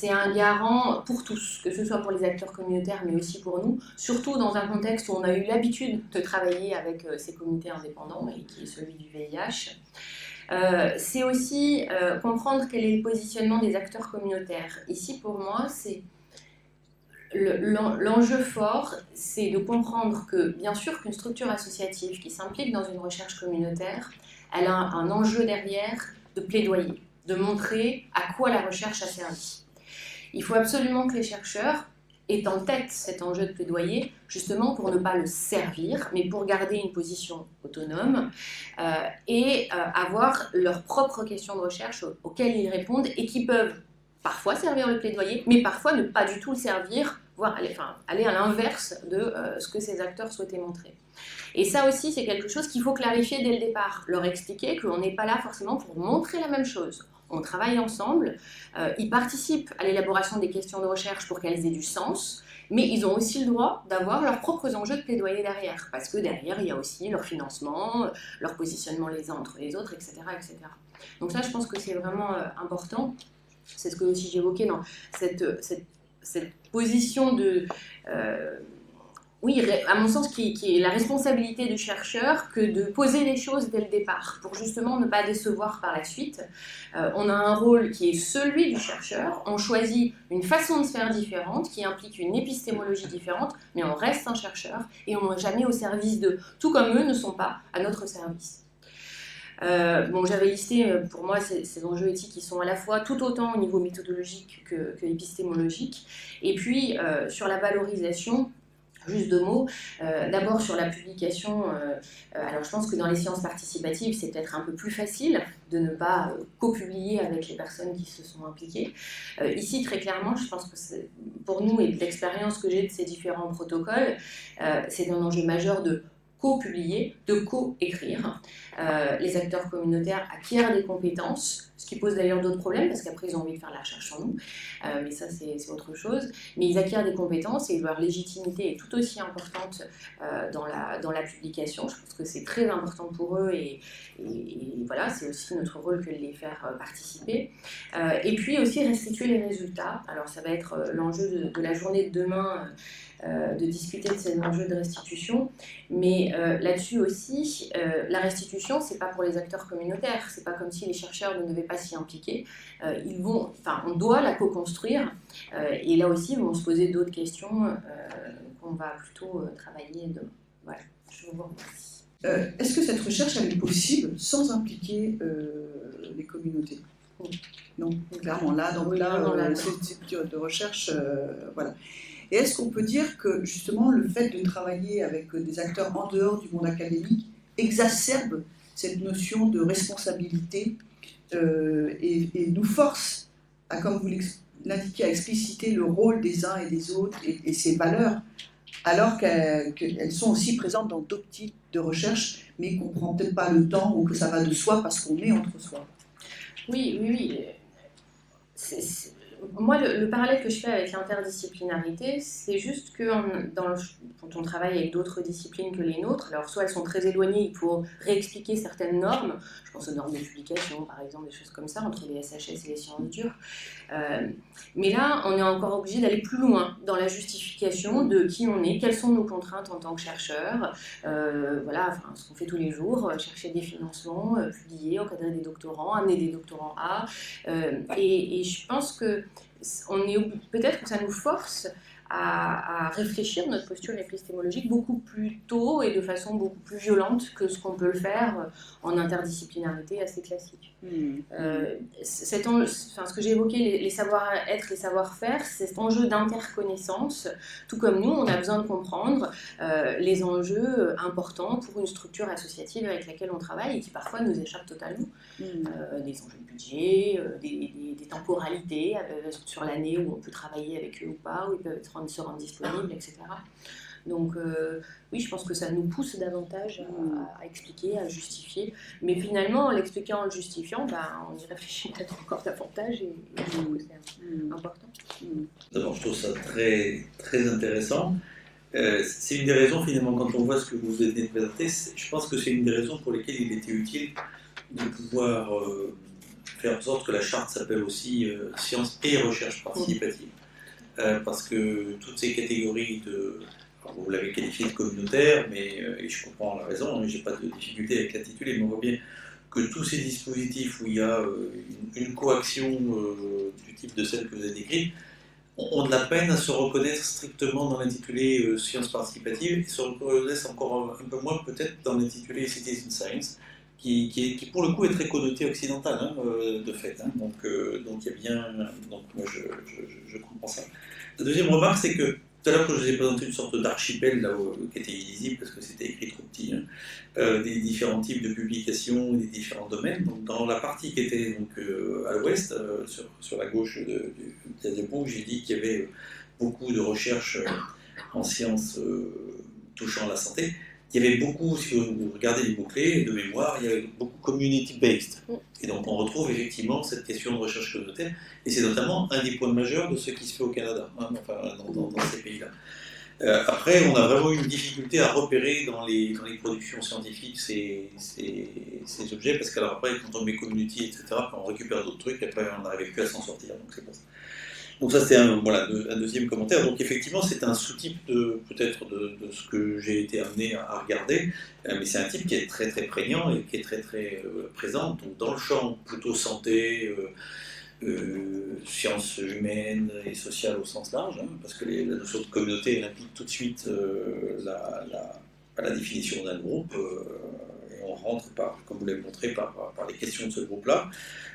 un garant pour tous, que ce soit pour les acteurs communautaires, mais aussi pour nous, surtout dans un contexte où on a eu l'habitude de travailler avec ces comités indépendants, et qui est celui du VIH. C'est aussi comprendre quel est le positionnement des acteurs communautaires. Ici, pour moi, c'est l'enjeu fort, c'est de comprendre que, bien sûr, qu'une structure associative qui s'implique dans une recherche communautaire, elle a un enjeu derrière de plaidoyer, de montrer à quoi la recherche a servi. Il faut absolument que les chercheurs aient en tête cet enjeu de plaidoyer, justement pour ne pas le servir, mais pour garder une position autonome et avoir leurs propres questions de recherche auxquelles ils répondent et qui peuvent parfois servir le plaidoyer, mais parfois ne pas du tout le servir, voire aller à l'inverse de ce que ces acteurs souhaitaient montrer. Et ça aussi, c'est quelque chose qu'il faut clarifier dès le départ, leur expliquer qu'on n'est pas là forcément pour montrer la même chose. On travaille ensemble, ils participent à l'élaboration des questions de recherche pour qu'elles aient du sens, mais ils ont aussi le droit d'avoir leurs propres enjeux de plaidoyer derrière, parce que derrière, il y a aussi leur financement, leur positionnement les uns entre les autres, etc. etc. Donc ça, je pense que c'est vraiment important. c'est ce que aussi j'évoquais dans cette position de... oui, à mon sens, qui est la responsabilité du chercheur que de poser les choses dès le départ, pour justement ne pas décevoir par la suite. On a un rôle qui est celui du chercheur, on choisit une façon de se faire différente, qui implique une épistémologie différente, mais on reste un chercheur, et on n'est jamais au service d'eux, tout comme eux ne sont pas à notre service. J'avais listé pour moi ces enjeux éthiques qui sont à la fois tout autant au niveau méthodologique que épistémologique, et puis sur la valorisation. Juste 2 mots. D'abord sur la publication, alors je pense que dans les sciences participatives, c'est peut-être un peu plus facile de ne pas co-publier avec les personnes qui se sont impliquées. Ici, très clairement, je pense que pour nous, et de l'expérience que j'ai de ces différents protocoles, c'est un enjeu majeur de co-publier, de co-écrire. Les acteurs communautaires acquièrent des compétences, ce qui pose d'ailleurs d'autres problèmes, parce qu'après ils ont envie de faire la recherche sur nous, mais ça c'est autre chose. Mais ils acquièrent des compétences et leur légitimité est tout aussi importante dans la publication. Je pense que c'est très important pour eux et voilà, c'est aussi notre rôle que de les faire participer. Et puis aussi restituer les résultats. Alors ça va être l'enjeu de la journée de demain, de discuter de ces enjeux de restitution, mais là-dessus aussi, la restitution, c'est pas pour les acteurs communautaires, c'est pas comme si les chercheurs ne devaient pas s'y impliquer. On doit la co-construire, et là aussi, vont se poser d'autres questions qu'on va plutôt travailler demain. Voilà, je vous remercie. Est-ce que cette recherche elle est possible sans impliquer les communautés? Non, clairement, là, donc c'est de recherche, voilà. Et est-ce qu'on peut dire que justement le fait de travailler avec des acteurs en dehors du monde académique exacerbe cette notion de responsabilité et nous force à, comme vous l'indiquez, à expliciter le rôle des uns et des autres et ses valeurs, alors qu'elles sont aussi présentes dans d'autres types de recherche, mais qu'on ne prend peut-être pas le temps ou que ça va de soi parce qu'on est entre soi? Oui. Moi, le parallèle que je fais avec l'interdisciplinarité, c'est juste que quand on travaille avec d'autres disciplines que les nôtres, alors soit elles sont très éloignées, il faut réexpliquer certaines normes, je pense aux normes de publication par exemple, des choses comme ça, entre les SHS et les sciences dures, mais là on est encore obligé d'aller plus loin dans la justification de qui on est, quelles sont nos contraintes en tant que chercheur, ce qu'on fait tous les jours, chercher des financements, publier, encadrer des doctorants, amener des doctorants et je pense que peut-être que ça nous force à réfléchir notre posture épistémologique beaucoup plus tôt et de façon beaucoup plus violente que ce qu'on peut le faire en interdisciplinarité assez classique. Ce que j'ai évoqué, les savoir-être, les savoir-faire, c'est cet enjeu d'interconnaissance. Tout comme nous, on a besoin de comprendre les enjeux importants pour une structure associative avec laquelle on travaille et qui parfois nous échappent totalement. Des enjeux de budget, des temporalités sur l'année où on peut travailler avec eux ou pas, où ils peuvent se rendre disponibles, etc. Donc oui, je pense que ça nous pousse davantage à expliquer, à justifier. Mais finalement, en l'expliquant, en le justifiant, on y réfléchit peut-être encore davantage et je trouve que c'est important. D'abord, je trouve ça très, très intéressant. C'est une des raisons, finalement, quand on voit ce que vous venez de présenter, je pense que c'est une des raisons pour lesquelles il était utile de pouvoir faire en sorte que la charte s'appelle aussi sciences et recherche participative. Parce que toutes ces catégories vous l'avez qualifié de communautaire, et je comprends la raison, je n'ai pas de difficulté avec l'intitulé, mais on voit bien que tous ces dispositifs où il y a une coaction du type de celle que vous avez décrite ont de la peine à se reconnaître strictement dans l'intitulé sciences participatives et se reconnaissent encore un peu moins peut-être dans l'intitulé citizen science, qui pour le coup est très connoté occidental, de fait. Donc il y a bien. Donc moi je comprends ça. La deuxième remarque, c'est que tout à l'heure, quand je vous ai présenté une sorte d'archipel qui était illisible parce que c'était écrit trop petit, des différents types de publications, des différents domaines. Donc dans la partie qui était à l'ouest, sur la gauche du diapo, j'ai dit qu'il y avait beaucoup de recherches en sciences touchant la santé. Il y avait beaucoup, si vous regardez les mots-clés de mémoire, il y avait beaucoup community-based. Et donc on retrouve effectivement cette question de recherche communautaire, et c'est notamment un des points majeurs de ce qui se fait au Canada, dans ces pays-là. Après, on a vraiment une difficulté à repérer dans les productions scientifiques ces objets, parce qu'après, quand on met community, etc., quand on récupère d'autres trucs, après, on n'arrive plus à s'en sortir. Donc, c'est pour ça. Donc ça, c'était un deuxième commentaire. Donc effectivement, c'est un sous-type peut-être de ce que j'ai été amené à regarder, mais c'est un type qui est très très prégnant et qui est très très présent. Donc dans le champ plutôt santé, sciences humaines et sociales au sens large, hein, parce que la notion de communauté elle implique tout de suite la définition d'un groupe, et on rentre, comme vous l'avez montré, par les questions de ce groupe-là.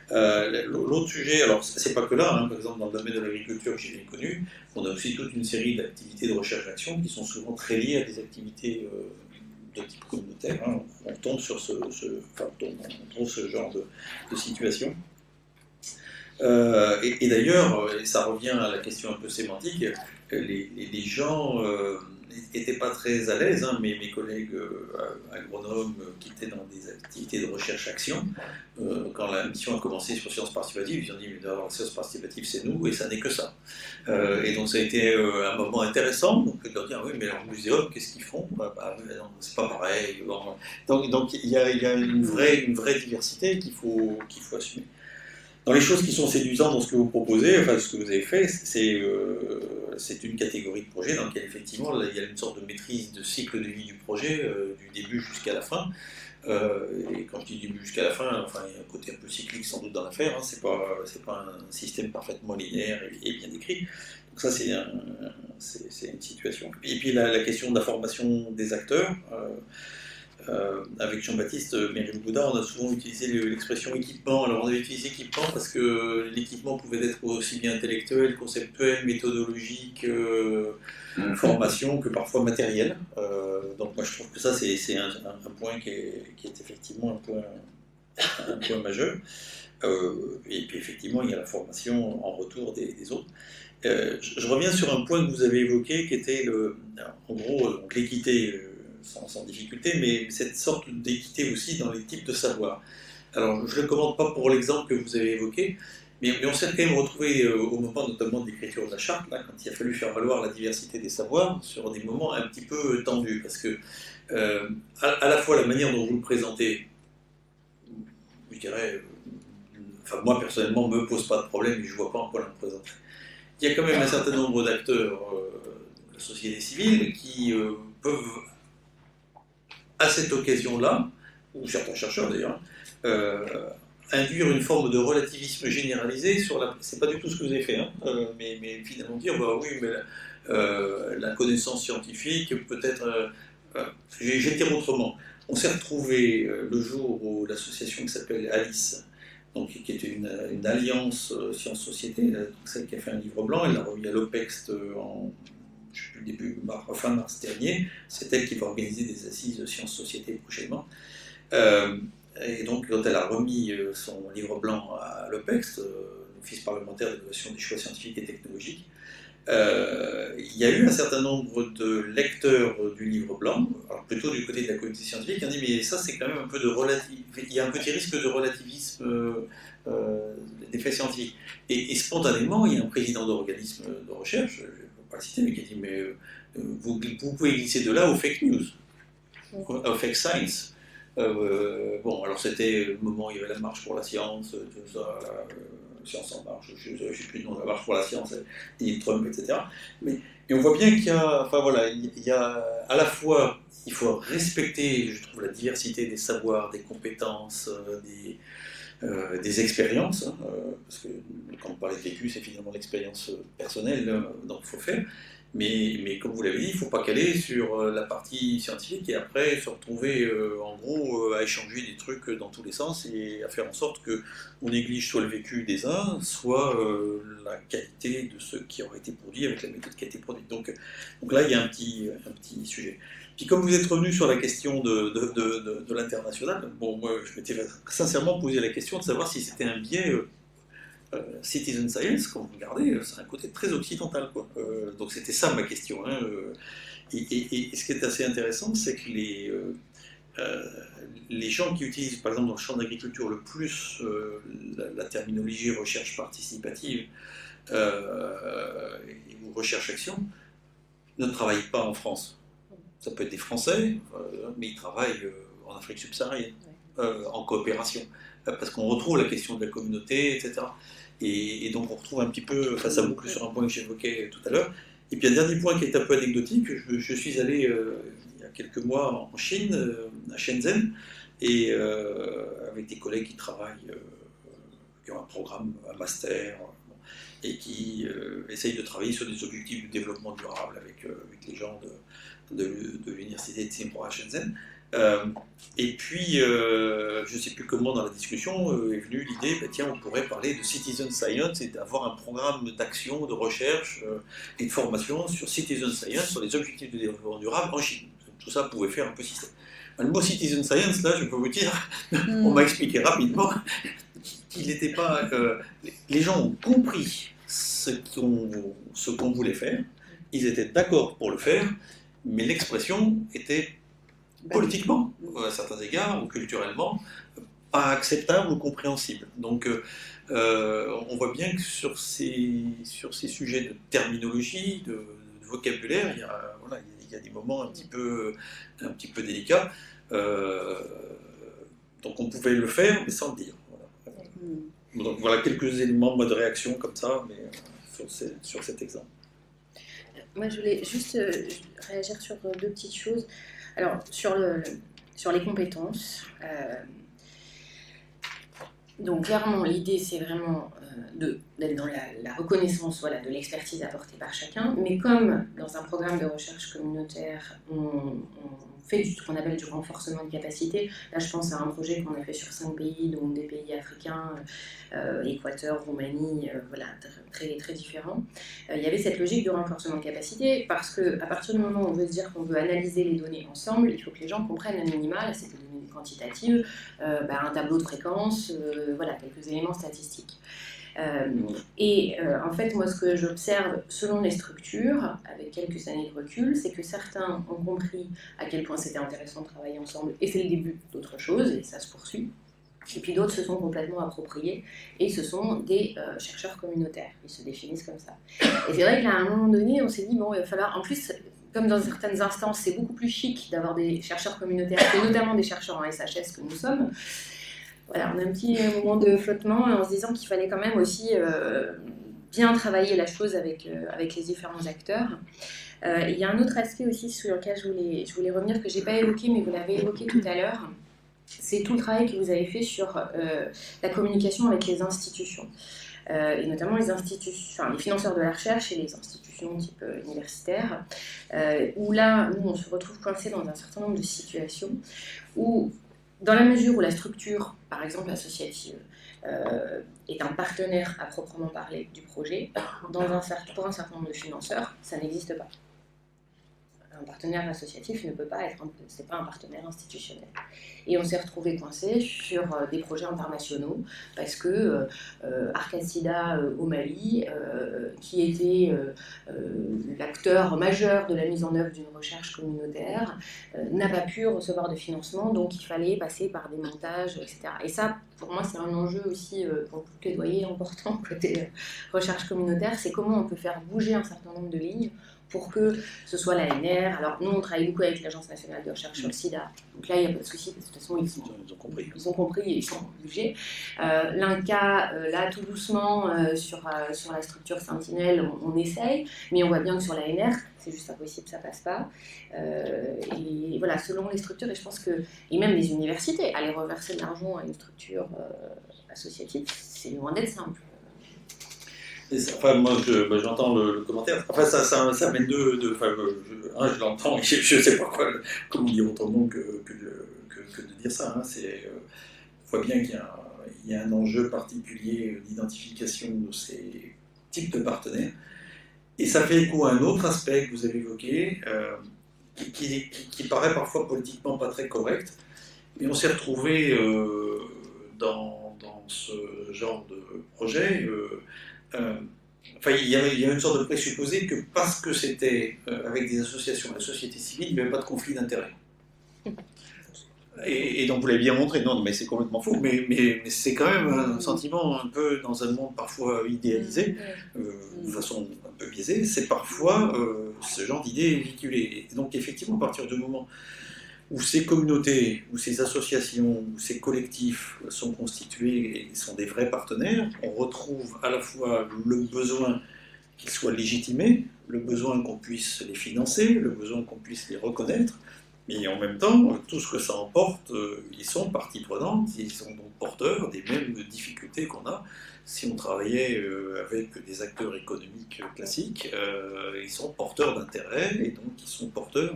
L'autre sujet, alors c'est pas que là, hein, par exemple dans le domaine de l'agriculture que j'ai bien connu, on a aussi toute une série d'activités de recherche-action qui sont souvent très liées à des activités de type communautaire. Hein. On tombe sur ce genre de situation. Et d'ailleurs, et ça revient à la question un peu sémantique, les gens n'étaient pas très à l'aise, hein, mes collègues agronomes qui étaient dans des activités de recherche-action, quand la mission a commencé sur sciences participatives, ils ont dit mais d'abord la science participative c'est nous et ça n'est que ça. Et donc ça a été un moment intéressant, donc de leur dire oui mais alors le muséum qu'est-ce qu'ils font non, c'est pas pareil. Donc il y a une vraie diversité qu'il faut assumer. Dans les choses qui sont séduisantes dans ce que vous proposez, enfin ce que vous avez fait, c'est une catégorie de projet dans laquelle effectivement là, il y a une sorte de maîtrise de cycle de vie du projet, du début jusqu'à la fin. Et quand je dis début jusqu'à la fin, enfin il y a un côté un peu cyclique sans doute dans l'affaire, hein, c'est pas un système parfaitement linéaire et bien décrit. Donc ça c'est une situation. Et puis la question de la formation des acteurs. Avec Jean-Baptiste Méril-Boudard, on a souvent utilisé l'expression équipement. Alors on avait utilisé équipement parce que l'équipement pouvait être aussi bien intellectuel, conceptuel, méthodologique, formation, que parfois matériel. Donc moi je trouve que ça c'est un point qui est effectivement un point majeur. Et puis effectivement il y a la formation en retour des autres. Je reviens sur un point que vous avez évoqué qui était en gros l'équité. Sans difficulté, mais cette sorte d'équité aussi dans les types de savoir. Alors, je ne le commande pas pour l'exemple que vous avez évoqué, mais on s'est quand même retrouvé au moment notamment de l'écriture de la charte, là, quand il a fallu faire valoir la diversité des savoirs, sur des moments un petit peu tendus, parce que à la fois la manière dont vous le présentez, je dirais, enfin moi personnellement, ne me pose pas de problème, mais je ne vois pas en quoi la présenter. Il y a quand même un certain nombre d'acteurs de la société civile qui peuvent à cette occasion-là, ou certains chercheurs d'ailleurs, induire une forme de relativisme généralisé sur la... C'est pas du tout ce que vous avez fait, hein, mais finalement dire, bah oui, mais la connaissance scientifique, peut-être... je vais dire autrement. On s'est retrouvé le jour où l'association qui s'appelle Alice, donc, qui était une alliance sciences-société, celle qui a fait un livre blanc, elle l'a remis à l'OPEXT en... fin mars dernier, c'est elle qui va organiser des assises de sciences-société prochainement. Et donc, quand elle a remis son livre blanc à l'OPEX, l'Office parlementaire d'évaluation des choix scientifiques et technologiques, il y a eu un certain nombre de lecteurs du livre blanc, alors plutôt du côté de la communauté scientifique, qui ont dit mais ça c'est quand même un peu de relativisme, il y a un petit risque de relativisme des faits scientifiques. Et spontanément, il y a un président d'organisme de recherche, pas le citer, mais qui a dit mais vous pouvez glisser de là aux fake news, aux fake science. Bon, alors c'était le moment où il y avait la marche pour la science, tout ça, Science en marche, je ne sais plus le nom, la marche pour la science, et Trump, etc. Mais on voit bien qu'il y a, enfin voilà, il y a à la fois, il faut respecter, je trouve, la diversité des savoirs, des compétences, des expériences, hein, parce que quand on parle de vécu, c'est finalement l'expérience personnelle, donc il faut faire, mais comme vous l'avez dit, il ne faut pas caler sur la partie scientifique et après se retrouver en gros à échanger des trucs dans tous les sens et à faire en sorte qu'on néglige soit le vécu des uns, soit la qualité de ce qui aurait été produit avec la méthode qui a été produite. Donc là, il y a un petit sujet. Puis comme vous êtes revenu sur la question de l'international, bon, moi je m'étais sincèrement posé la question de savoir si c'était un biais citizen science, quand vous regardez, c'est un côté très occidental, quoi. Donc c'était ça ma question. Hein, et ce qui est assez intéressant, c'est que les gens qui utilisent, par exemple dans le champ d'agriculture, le plus la terminologie recherche participative ou recherche-action, ne travaillent pas en France. Ça peut être des Français, mais ils travaillent en Afrique subsaharienne, en coopération, parce qu'on retrouve la question de la communauté, etc. Et donc on retrouve un petit peu, enfin ça boucle sur un point que j'évoquais tout à l'heure. Et puis un dernier point qui est un peu anecdotique, je suis allé il y a quelques mois en Chine, à Shenzhen, et avec des collègues qui travaillent, qui ont un programme, un master, et qui essayent de travailler sur des objectifs du développement durable avec les gens de l'université de Tsinghua à Shenzhen. Et puis, je ne sais plus comment dans la discussion est venue l'idée, tiens, on pourrait parler de citizen science et d'avoir un programme d'action, de recherche et de formation sur citizen science, sur les objectifs de développement durable en Chine. Tout ça pouvait faire un peu système. Le mot citizen science, là, je peux vous dire, on m'a expliqué rapidement qu'il n'était pas... les gens ont compris ce qu'on voulait faire, ils étaient d'accord pour le faire, mais l'expression était politiquement, à certains égards, ou culturellement, pas acceptable ou compréhensible. Donc, on voit bien que sur ces sujets de terminologie, de vocabulaire, il y a des moments un petit peu délicats. Donc, on pouvait le faire, mais sans le dire. Voilà. Donc, voilà quelques éléments de réaction comme ça, mais sur cet exemple. Moi, je voulais juste réagir sur deux petites choses. Alors, sur les compétences, donc clairement, l'idée, c'est vraiment d'être dans la reconnaissance de l'expertise apportée par chacun, mais comme dans un programme de recherche communautaire, on fait ce qu'on appelle du renforcement de capacité. Là, je pense à un projet qu'on a fait sur 5 pays, donc des pays africains, Équateur, Roumanie, très, très différents. Il y avait cette logique de renforcement de capacité parce qu'à partir du moment où on veut se dire qu'on veut analyser les données ensemble, il faut que les gens comprennent à minima, c'est des données quantitatives, un tableau de fréquence, quelques éléments statistiques. En fait, moi, ce que j'observe selon les structures, avec quelques années de recul, c'est que certains ont compris à quel point c'était intéressant de travailler ensemble, et c'est le début d'autre chose, et ça se poursuit. Et puis d'autres se sont complètement appropriés, et ce sont des chercheurs communautaires, ils se définissent comme ça. Et c'est vrai qu'à un moment donné, on s'est dit, bon, il va falloir, en plus, comme dans certaines instances, c'est beaucoup plus chic d'avoir des chercheurs communautaires, et notamment des chercheurs en SHS que nous sommes. Voilà, on a un petit moment de flottement en se disant qu'il fallait quand même aussi bien travailler la chose avec les différents acteurs. Il y a un autre aspect aussi sur lequel je voulais revenir, que je n'ai pas évoqué, mais vous l'avez évoqué tout à l'heure. C'est tout le travail que vous avez fait sur la communication avec les institutions. Et notamment les financeurs de la recherche et les institutions type universitaires, où là, nous, on se retrouve coincé dans un certain nombre de situations où, dans la mesure où la structure, par exemple associative, est un partenaire à proprement parler du projet, pour un certain nombre de financeurs, ça n'existe pas. Un partenaire associatif ne peut pas être, c'est pas un partenaire institutionnel. Et on s'est retrouvé coincé sur des projets internationaux parce que Arcasida au Mali, qui était l'acteur majeur de la mise en œuvre d'une recherche communautaire, n'a pas pu recevoir de financement, donc il fallait passer par des montages, etc. Et ça, pour moi, c'est un enjeu aussi pour le plaidoyer important côté recherche communautaire, c'est comment on peut faire bouger un certain nombre de lignes pour que ce soit l'ANR. Alors nous, on travaille beaucoup avec l'Agence nationale de recherche sur le sida, donc là, il n'y a pas de souci, de toute façon, ils ont compris et ils sont obligés. L'INCa, là, tout doucement, sur la structure Sentinelle, on essaye, mais on voit bien que sur l'ANR, c'est juste impossible, ça passe pas. Et voilà, selon les structures, et je pense que, et même les universités, aller reverser de l'argent à une structure associative, c'est loin d'être simple. Moi, j'entends le commentaire. Enfin, ça mène je l'entends, je ne sais pas comment dire autrement que de dire ça. On voit bien qu'il y a un enjeu particulier d'identification de ces types de partenaires. Et ça fait écho à un autre aspect que vous avez évoqué, qui paraît parfois politiquement pas très correct. Mais on s'est retrouvé dans ce genre de projet. Il y avait une sorte de présupposé que parce que c'était avec des associations, la société civile, il n'y avait pas de conflit d'intérêts. Et donc vous l'avez bien montré, non, mais c'est complètement faux, mais c'est quand même un sentiment un peu dans un monde parfois idéalisé, de façon un peu biaisée, c'est parfois ce genre d'idée est véhiculée. Et donc effectivement, à partir du moment où ces communautés, où ces associations, où ces collectifs sont constitués et sont des vrais partenaires, on retrouve à la fois le besoin qu'ils soient légitimés, le besoin qu'on puisse les financer, le besoin qu'on puisse les reconnaître, mais en même temps, tout ce que ça emporte, ils sont partie prenante, ils sont donc porteurs des mêmes difficultés qu'on a si on travaillait avec des acteurs économiques classiques. Ils sont porteurs d'intérêts et donc ils sont porteurs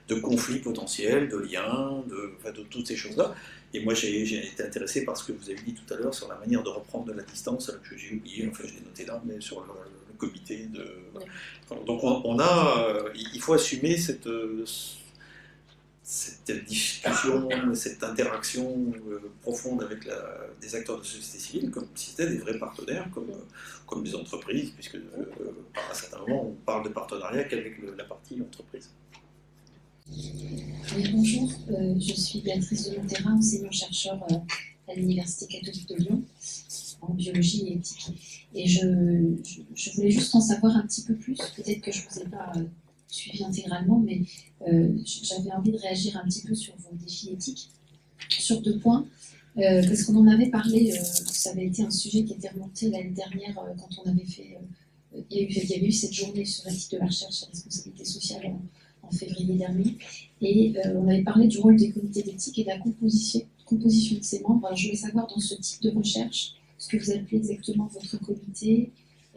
de conflits potentiels, de liens, de toutes ces choses-là. Et moi, j'ai été intéressé par ce que vous avez dit tout à l'heure sur la manière de reprendre de la distance, que j'ai oublié, enfin je l'ai noté là, mais sur le comité de... Donc il faut assumer cette discussion, cette interaction profonde avec des acteurs de société civile, comme si c'était des vrais partenaires, comme des entreprises, puisque à un certain moment, on parle de partenariat qu'avec la partie entreprise. Oui, bonjour, je suis Béatrice de Montera, enseignant-chercheur à l'Université catholique de Lyon, en biologie et éthique. Et je voulais juste en savoir un petit peu plus, peut-être que je ne vous ai pas suivi intégralement, mais j'avais envie de réagir un petit peu sur vos défis éthiques, sur 2 points, parce qu'on en avait parlé, ça avait été un sujet qui était remonté l'année dernière quand on avait fait, il y avait eu cette journée sur l'éthique de la recherche et la responsabilité sociale en février dernier, et on avait parlé du rôle des comités d'éthique et de la composition de ses membres. Alors je voulais savoir dans ce type de recherche, ce que vous appelez exactement votre comité,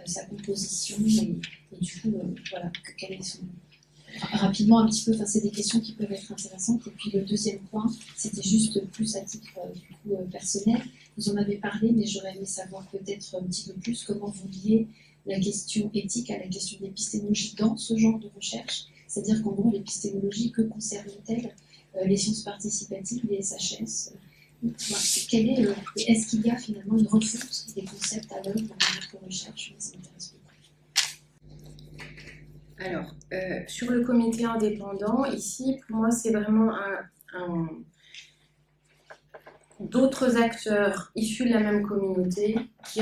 sa composition, et du coup, voilà, quel est son... Rapidement, un petit peu, enfin, c'est des questions qui peuvent être intéressantes. Et puis le deuxième point, c'était juste plus à titre personnel. Vous en avez parlé, mais j'aurais aimé savoir peut-être un petit peu plus comment vous liez la question éthique à la question d'épistémologie dans ce genre de recherche. C'est-à-dire qu'en gros, l'épistémologie, que concerne-t-elle les sciences participatives, les SHS est-ce qu'il y a finalement une refonte des concepts à l'œuvre dans votre recherche? Ça m'intéresse beaucoup. Alors, sur le comité indépendant, ici, pour moi, c'est vraiment d'autres acteurs issus de la même communauté qui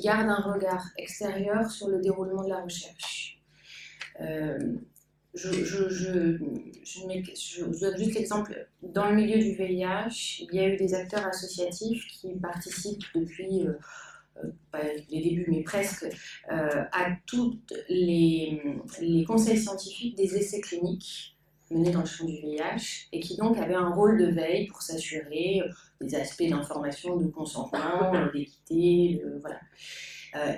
gardent un regard extérieur sur le déroulement de la recherche. Je donne juste l'exemple, dans le milieu du VIH, il y a eu des acteurs associatifs qui participent depuis pas les débuts, mais presque, à tous les conseils scientifiques des essais cliniques menés dans le champ du VIH et qui donc avaient un rôle de veille pour s'assurer des aspects d'information, de consentement, d'équité, voilà.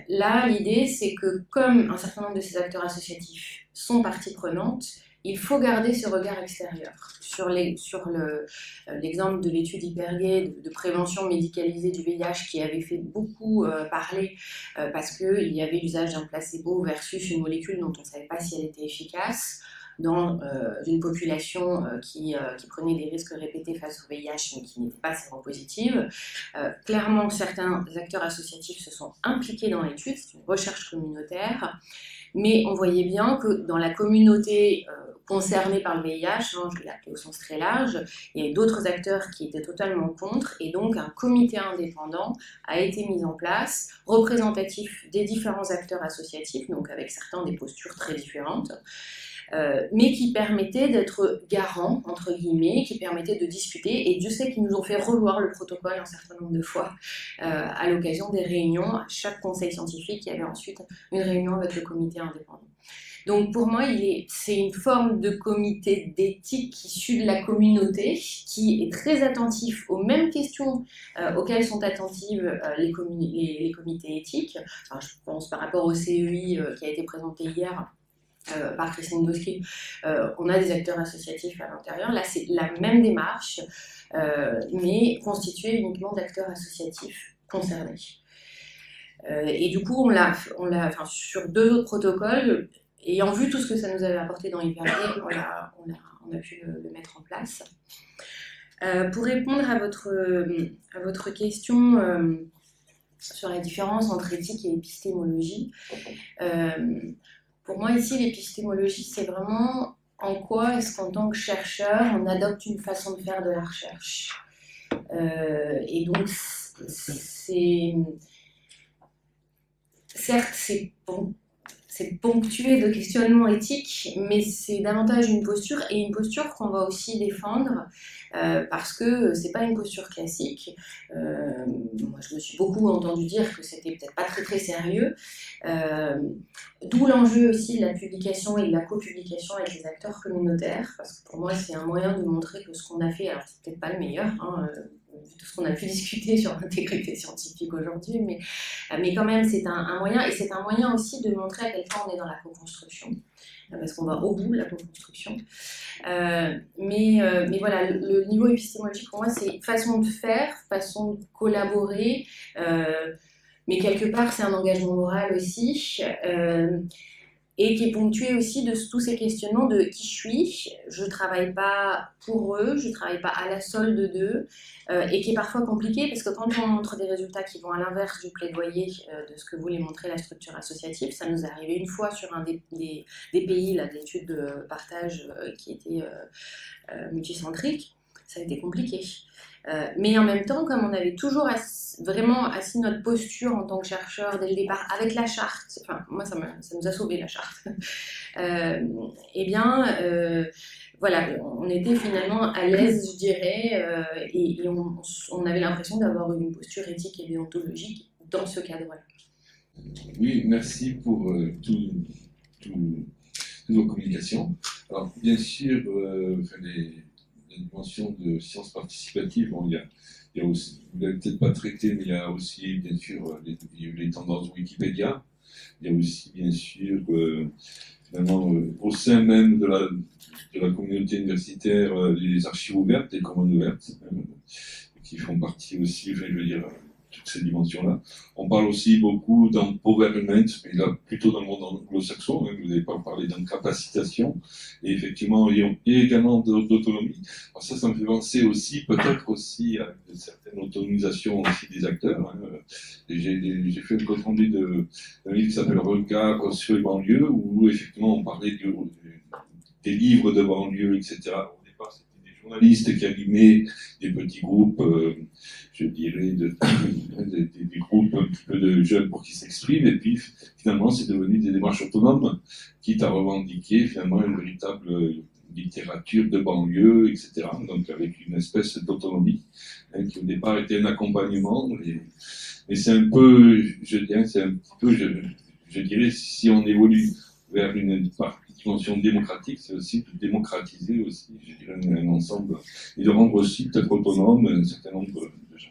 Là, l'idée, c'est que comme un certain nombre de ces acteurs associatifs sont partie prenante, il faut garder ce regard extérieur. Sur l'exemple de l'étude Hypergay de prévention médicalisée du VIH qui avait fait beaucoup parler parce qu'il y avait l'usage d'un placebo versus une molécule dont on ne savait pas si elle était efficace dans une population qui prenait des risques répétés face au VIH mais qui n'était pas séropositive. Clairement, certains acteurs associatifs se sont impliqués dans l'étude, c'est une recherche communautaire, mais on voyait bien que dans la communauté concernée par le VIH, je l'ai appelé au sens très large, il y avait d'autres acteurs qui étaient totalement contre, et donc un comité indépendant a été mis en place, représentatif des différents acteurs associatifs, donc avec certains des postures très différentes, mais qui permettait d'être garant, entre guillemets, qui permettait de discuter, et Dieu sait qu'ils nous ont fait revoir le protocole un certain nombre de fois à l'occasion des réunions. À chaque conseil scientifique, il y avait ensuite une réunion avec le comité indépendant. Donc pour moi, c'est une forme de comité d'éthique issu de la communauté qui est très attentif aux mêmes questions auxquelles sont attentives les comités éthiques. Enfin, je pense par rapport au CEI qui a été présenté hier par Christine Doski, on a des acteurs associatifs à l'intérieur. Là, c'est la même démarche, mais constituée uniquement d'acteurs associatifs concernés. Et du coup, on l'a, sur 2 autres protocoles, ayant vu tout ce que ça nous avait apporté dans Hypergay, on a pu le mettre en place. Pour répondre à votre question sur la différence entre éthique et épistémologie, pour moi, ici, l'épistémologie, c'est vraiment en quoi est-ce qu'en tant que chercheur, on adopte une façon de faire de la recherche. Et donc, certes, c'est ponctué de questionnements éthiques, mais c'est davantage une posture, et une posture qu'on va aussi défendre, parce que c'est pas une posture classique. Moi, je me suis beaucoup entendu dire que c'était peut-être pas très très sérieux, d'où l'enjeu aussi de la publication et de la copublication avec les acteurs communautaires, parce que pour moi c'est un moyen de montrer que ce qu'on a fait, alors c'est peut-être pas le meilleur, vu tout ce qu'on a pu discuter sur l'intégrité scientifique aujourd'hui, mais quand même c'est un moyen, et c'est un moyen aussi de montrer à quel point on est dans la co-construction, parce qu'on va au bout de la co-construction. Mais voilà, le niveau épistémologique pour moi c'est façon de faire, façon de collaborer, mais quelque part c'est un engagement moral aussi, et qui est ponctué aussi de tous ces questionnements de qui je suis, je travaille pas pour eux, je travaille pas à la solde d'eux, et qui est parfois compliqué parce que quand on montre des résultats qui vont à l'inverse du plaidoyer de ce que voulait montrer la structure associative, ça nous est arrivé une fois sur un des pays là, de l'étude de partage qui était multicentrique, ça a été compliqué. Mais en même temps, comme on avait toujours vraiment assis notre posture en tant que chercheur dès le départ avec la charte, enfin moi ça nous a sauvé la charte, et bien voilà, on était finalement à l'aise, je dirais, et on avait l'impression d'avoir une posture éthique et déontologique dans ce cadre-là. Oui, merci pour toutes vos communications. Alors bien sûr, les dimensions de sciences participatives, bon, il y a aussi, vous ne l'avez peut-être pas traité, mais il y a aussi bien sûr les tendances Wikipédia. Il y a aussi bien sûr finalement au sein même de la communauté universitaire les archives ouvertes, les commandes ouvertes, qui font partie aussi, je veux dire, toutes ces dimensions-là. On parle aussi beaucoup d'empowerment, mais là plutôt dans le monde anglo-saxon, vous n'avez pas parlé d'incapacitation, et effectivement, et également d'autonomie. Alors ça me fait penser aussi, peut-être aussi à une certaine autonomisation aussi des acteurs. J'ai fait le compte rendu d'un livre qui s'appelle Regard sur les banlieues, où effectivement on parlait des livres de banlieue, etc. Au départ, c'était des journalistes qui animaient des petits groupes, je dirais, des groupes un petit peu de jeunes pour qu'ils s'expriment, et puis finalement c'est devenu des démarches autonomes, quitte à revendiquer finalement une véritable littérature de banlieue, etc. Donc avec une espèce d'autonomie, qui au départ était un accompagnement, mais c'est un peu, je dirais, si on évolue vers une dimension démocratique, c'est aussi de démocratiser aussi, je dirais, un ensemble, et de rendre aussi peut-être autonome un certain nombre de gens.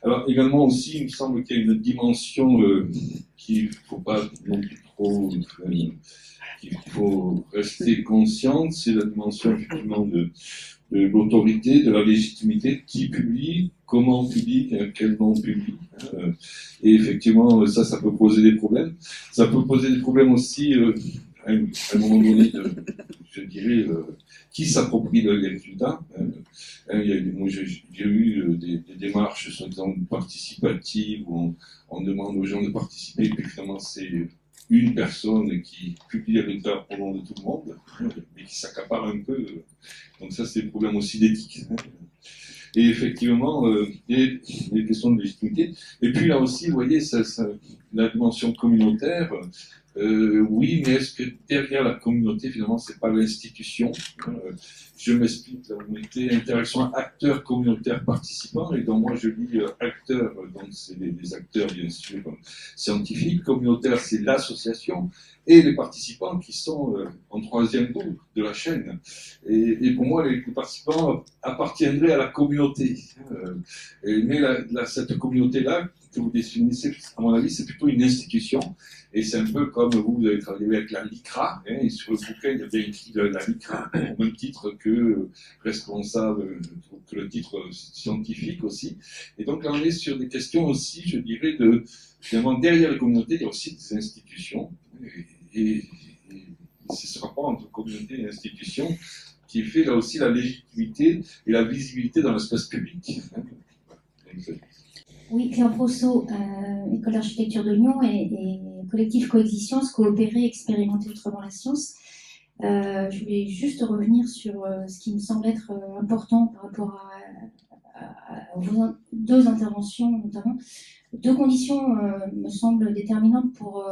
Alors également aussi, il me semble qu'il y a une dimension qu'il ne faut pas non plus trop, qu'il faut rester consciente, c'est la dimension effectivement de l'autorité, de la légitimité, qui publie, comment on publie, quel nom on publie. Et effectivement, ça peut poser des problèmes. Ça peut poser des problèmes aussi à un moment donné, je dirais, qui s'approprie les résultats. Moi, j'ai eu des démarches, soi-disant participatives, où on demande aux gens de participer, et puis finalement, c'est une personne qui publie les résultats au nom de tout le monde, mais qui s'accapare un peu. Donc ça, c'est des problèmes aussi d'éthique. Et effectivement, il y a des questions de légitimité. Et puis là aussi, vous voyez, la dimension communautaire, oui, mais est-ce que derrière la communauté, finalement, c'est pas l'institution? Je m'explique, là, on était interaction acteurs communautaires participants, et donc moi je lis acteurs, donc c'est des acteurs bien sûr scientifiques, communautaires c'est l'association, et les participants qui sont en troisième bout de la chaîne. Et pour moi, les participants appartiendraient à la communauté. Mais cette communauté-là, que vous définissez, à mon avis, c'est plutôt une institution. Et c'est un peu comme vous avez travaillé avec la LICRA, et sur le bouquin, il y avait écrit la LICRA, au même titre que responsable, que le titre scientifique aussi. Et donc là, on est sur des questions aussi, je dirais, finalement, derrière les communautés, il y a aussi des institutions. Et c'est ce rapport entre communauté et institution qui fait là aussi la légitimité et la visibilité dans l'espace public. Oui, Claire Brosseau, École d'architecture de Lyon et collectif Coexistence, coopérer, expérimenter autrement la science. Je voulais juste revenir sur ce qui me semble être important par rapport à vos deux interventions, notamment. Deux conditions me semblent déterminantes pour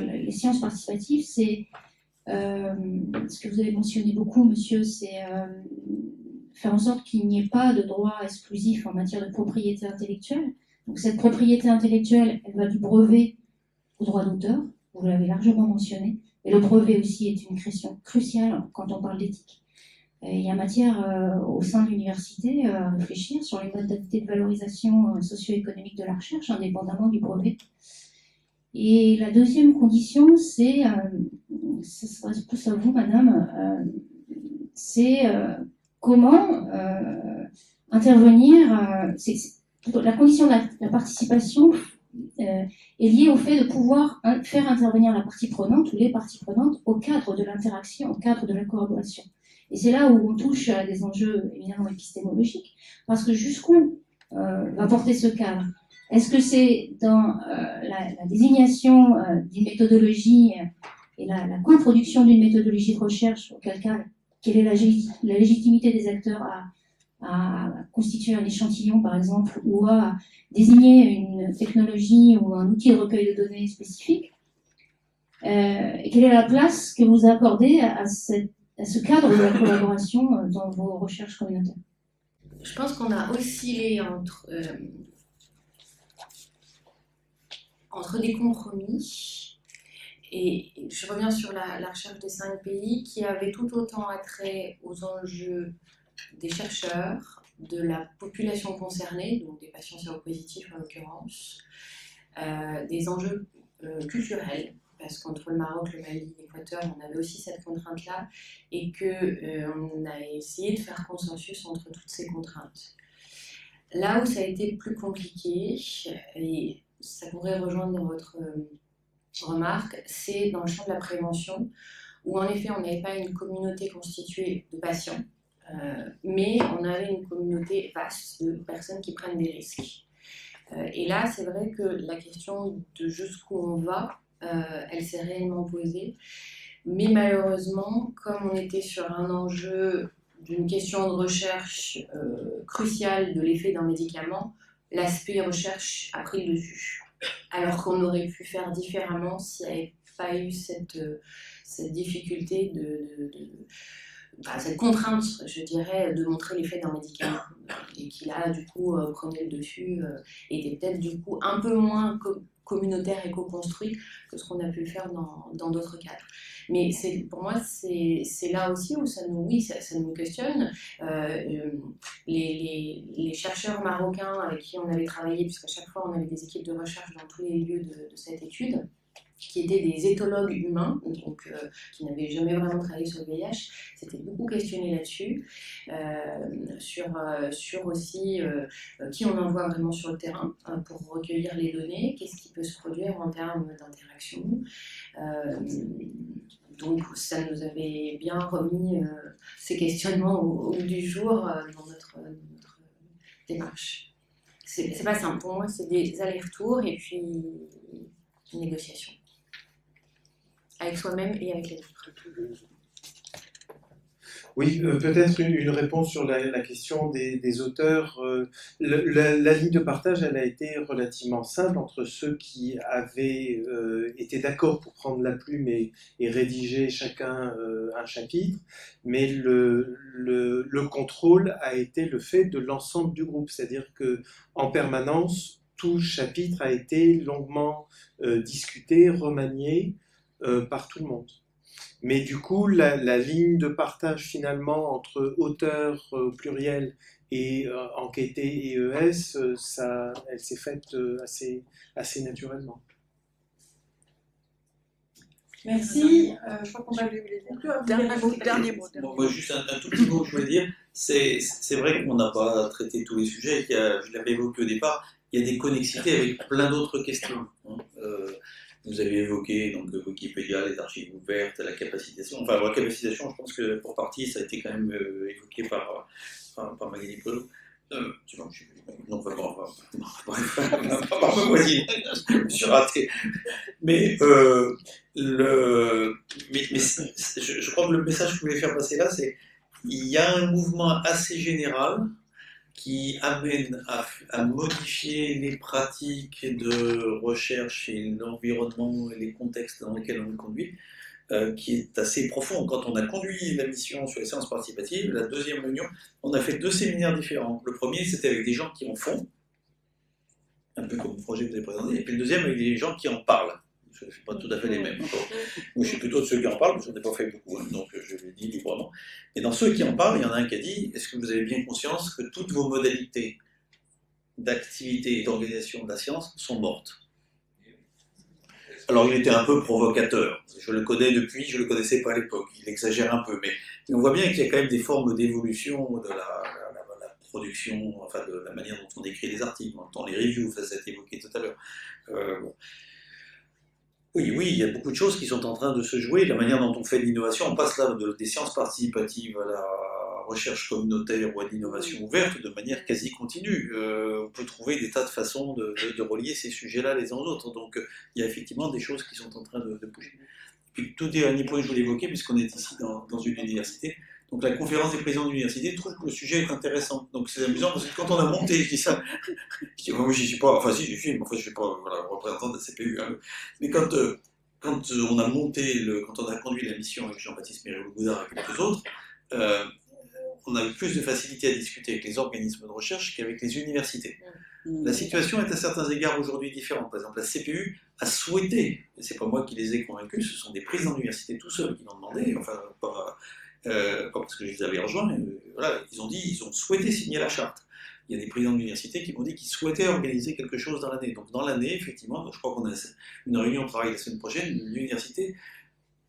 les sciences participatives. C'est ce que vous avez mentionné beaucoup, monsieur, c'est faire en sorte qu'il n'y ait pas de droit exclusif en matière de propriété intellectuelle. Donc cette propriété intellectuelle, elle va du brevet au droit d'auteur, vous l'avez largement mentionné, et le brevet aussi est une question cruciale quand on parle d'éthique. Il y a matière au sein de l'université à réfléchir sur les modalités de valorisation socio-économique de la recherche, indépendamment du brevet. Et la deuxième condition, ce sera plus à vous, madame, c'est comment intervenir. La condition de la participation est liée au fait de pouvoir faire intervenir la partie prenante ou les parties prenantes au cadre de l'interaction, au cadre de la collaboration. Et c'est là où on touche à des enjeux évidemment épistémologiques, parce que jusqu'où va porter ce cadre? Est-ce que c'est dans la désignation d'une méthodologie et la coproduction d'une méthodologie de recherche, auquel cas, quelle est la légitimité des acteurs à constituer un échantillon, par exemple, ou à désigner une technologie ou un outil de recueil de données spécifique? Et quelle est la place que vous accordez à ce cadre de la collaboration dans vos recherches communautaires? Je pense qu'on a oscillé entre des compromis, et je reviens sur la recherche des 5 pays qui avaient tout autant attrait aux enjeux des chercheurs, de la population concernée, donc des patients séropositifs en l'occurrence, des enjeux culturels, parce qu'entre le Maroc, le Mali, l'Équateur, on avait aussi cette contrainte-là, et qu'on a essayé de faire consensus entre toutes ces contraintes. Là où ça a été plus compliqué, et ça pourrait rejoindre votre remarque, c'est dans le champ de la prévention, où en effet on n'avait pas une communauté constituée de patients, mais on avait une communauté vaste de personnes qui prennent des risques. Et là, c'est vrai que la question de jusqu'où on va, elle s'est réellement posée, mais malheureusement, comme on était sur un enjeu d'une question de recherche cruciale de l'effet d'un médicament, l'aspect recherche a pris le dessus, alors qu'on aurait pu faire différemment s'il n'y avait pas eu cette difficulté cette contrainte, je dirais, de montrer l'effet d'un médicament, et qui là, du coup, prenait le dessus, était peut-être du coup un peu moins communautaire et co-construit que ce qu'on a pu le faire dans d'autres cadres. Mais pour moi, c'est là aussi où ça nous questionne. Les chercheurs marocains avec qui on avait travaillé, puisqu'à chaque fois on avait des équipes de recherche dans tous les lieux de cette étude, qui étaient des éthologues humains, donc qui n'avaient jamais vraiment travaillé sur le VIH, s'étaient beaucoup questionnés là-dessus, sur aussi qui on envoie vraiment sur le terrain pour recueillir les données, qu'est-ce qui peut se produire en termes d'interaction. Donc ça nous avait bien remis ces questionnements au bout du jour dans notre démarche. C'est pas simple, pour moi c'est des allers-retours et puis une négociation. Avec soi-même et avec les autres. Oui, peut-être une réponse sur la question des auteurs. La ligne de partage, elle a été relativement simple entre ceux qui avaient été d'accord pour prendre la plume et rédiger chacun un chapitre, mais le contrôle a été le fait de l'ensemble du groupe, c'est-à-dire qu'en permanence, tout chapitre a été longuement discuté, remanié, par tout le monde. Mais du coup, la ligne de partage finalement entre auteurs pluriels et enquêtés et ES, elle s'est faite assez naturellement. Merci. Je crois qu'on va lui dire. Dernier mot. Moi, juste un tout petit mot que je voulais dire. C'est vrai qu'on n'a pas traité tous les sujets. Je l'avais évoqué au départ. Il y a des connexités avec plein d'autres questions. Vous avez évoqué donc Wikipédia, les archives ouvertes, la capacitation. Enfin, la capacitation, je pense que pour partie, ça a été quand même évoqué par Magali Polo. Tu vois, non, pas ma voisine, je me suis raté. Mais, je crois que le message que je voulais faire passer là, c'est qu'il y a un mouvement assez général qui amène à modifier les pratiques de recherche et l'environnement et les contextes dans lesquels on est conduit, qui est assez profond. Quand on a conduit la mission sur les séances participatives, la deuxième réunion, on a fait 2 séminaires différents. Le premier, c'était avec des gens qui en font, un peu comme le projet que vous avez présenté, et puis le deuxième avec des gens qui en parlent. Je ne fais pas tout à fait les mêmes. Moi, je suis plutôt de ceux qui en parlent, parce que je n'en ai pas fait beaucoup, donc je le dis librement. Et dans ceux qui en parlent, il y en a un qui a dit: est-ce que vous avez bien conscience que toutes vos modalités d'activité et d'organisation de la science sont mortes? Alors, il était un peu provocateur. Je le connais depuis, je ne le connaissais pas à l'époque. Il exagère un peu, mais on voit bien qu'il y a quand même des formes d'évolution de la production, enfin de la manière dont on écrit les articles, dans les reviews, ça a été évoqué tout à l'heure. Oui, il y a beaucoup de choses qui sont en train de se jouer. La manière dont on fait de l'innovation, on passe là des sciences participatives à la recherche communautaire ou à l'innovation ouverte de manière quasi continue. On peut trouver des tas de façons de relier ces sujets-là les uns aux autres. Donc il y a effectivement des choses qui sont en train de bouger. Puis tout dernier point que je voulais évoquer, puisqu'on est ici dans une université, donc la conférence des présidents d'université trouve que le sujet est intéressant. Donc c'est amusant parce que quand on a monté, je dis ça, je dis moi j'y suis pas, enfin si j'y suis, mais enfin je suis pas représentant de la CPU. Hein. Mais quand on a monté, quand on a conduit la mission avec Jean-Baptiste Mérélo-Goudard et quelques autres, on a eu plus de facilité à discuter avec les organismes de recherche qu'avec les universités. La situation est à certains égards aujourd'hui différente. Par exemple, la CPU a souhaité, et c'est pas moi qui les ai convaincus, ce sont des présidents d'université tout seuls qui l'ont demandé, enfin pas parce que je les avais rejoints, voilà, ils ont souhaité signer la charte. Il y a des présidents d'université qui m'ont dit qu'ils souhaitaient organiser quelque chose dans l'année. Donc dans l'année, effectivement, je crois qu'on a une réunion de travail la semaine prochaine, l'université,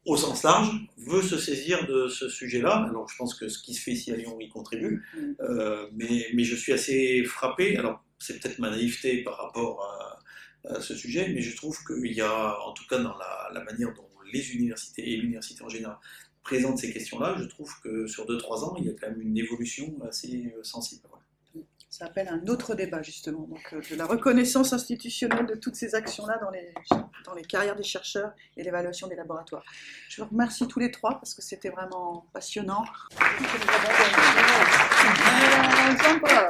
au sens large, veut se saisir de ce sujet-là. Alors je pense que ce qui se fait ici à Lyon y contribue, mais je suis assez frappé, alors c'est peut-être ma naïveté par rapport à ce sujet, mais je trouve qu'il y a, en tout cas dans la manière dont les universités et l'université en général présentent ces questions-là, je trouve que sur 2-3 ans, il y a quand même une évolution assez sensible. Ouais. Ça appelle un autre débat, justement, donc, de la reconnaissance institutionnelle de toutes ces actions-là dans les carrières des chercheurs et l'évaluation des laboratoires. Je vous remercie tous les 3 parce que c'était vraiment passionnant. Sympa.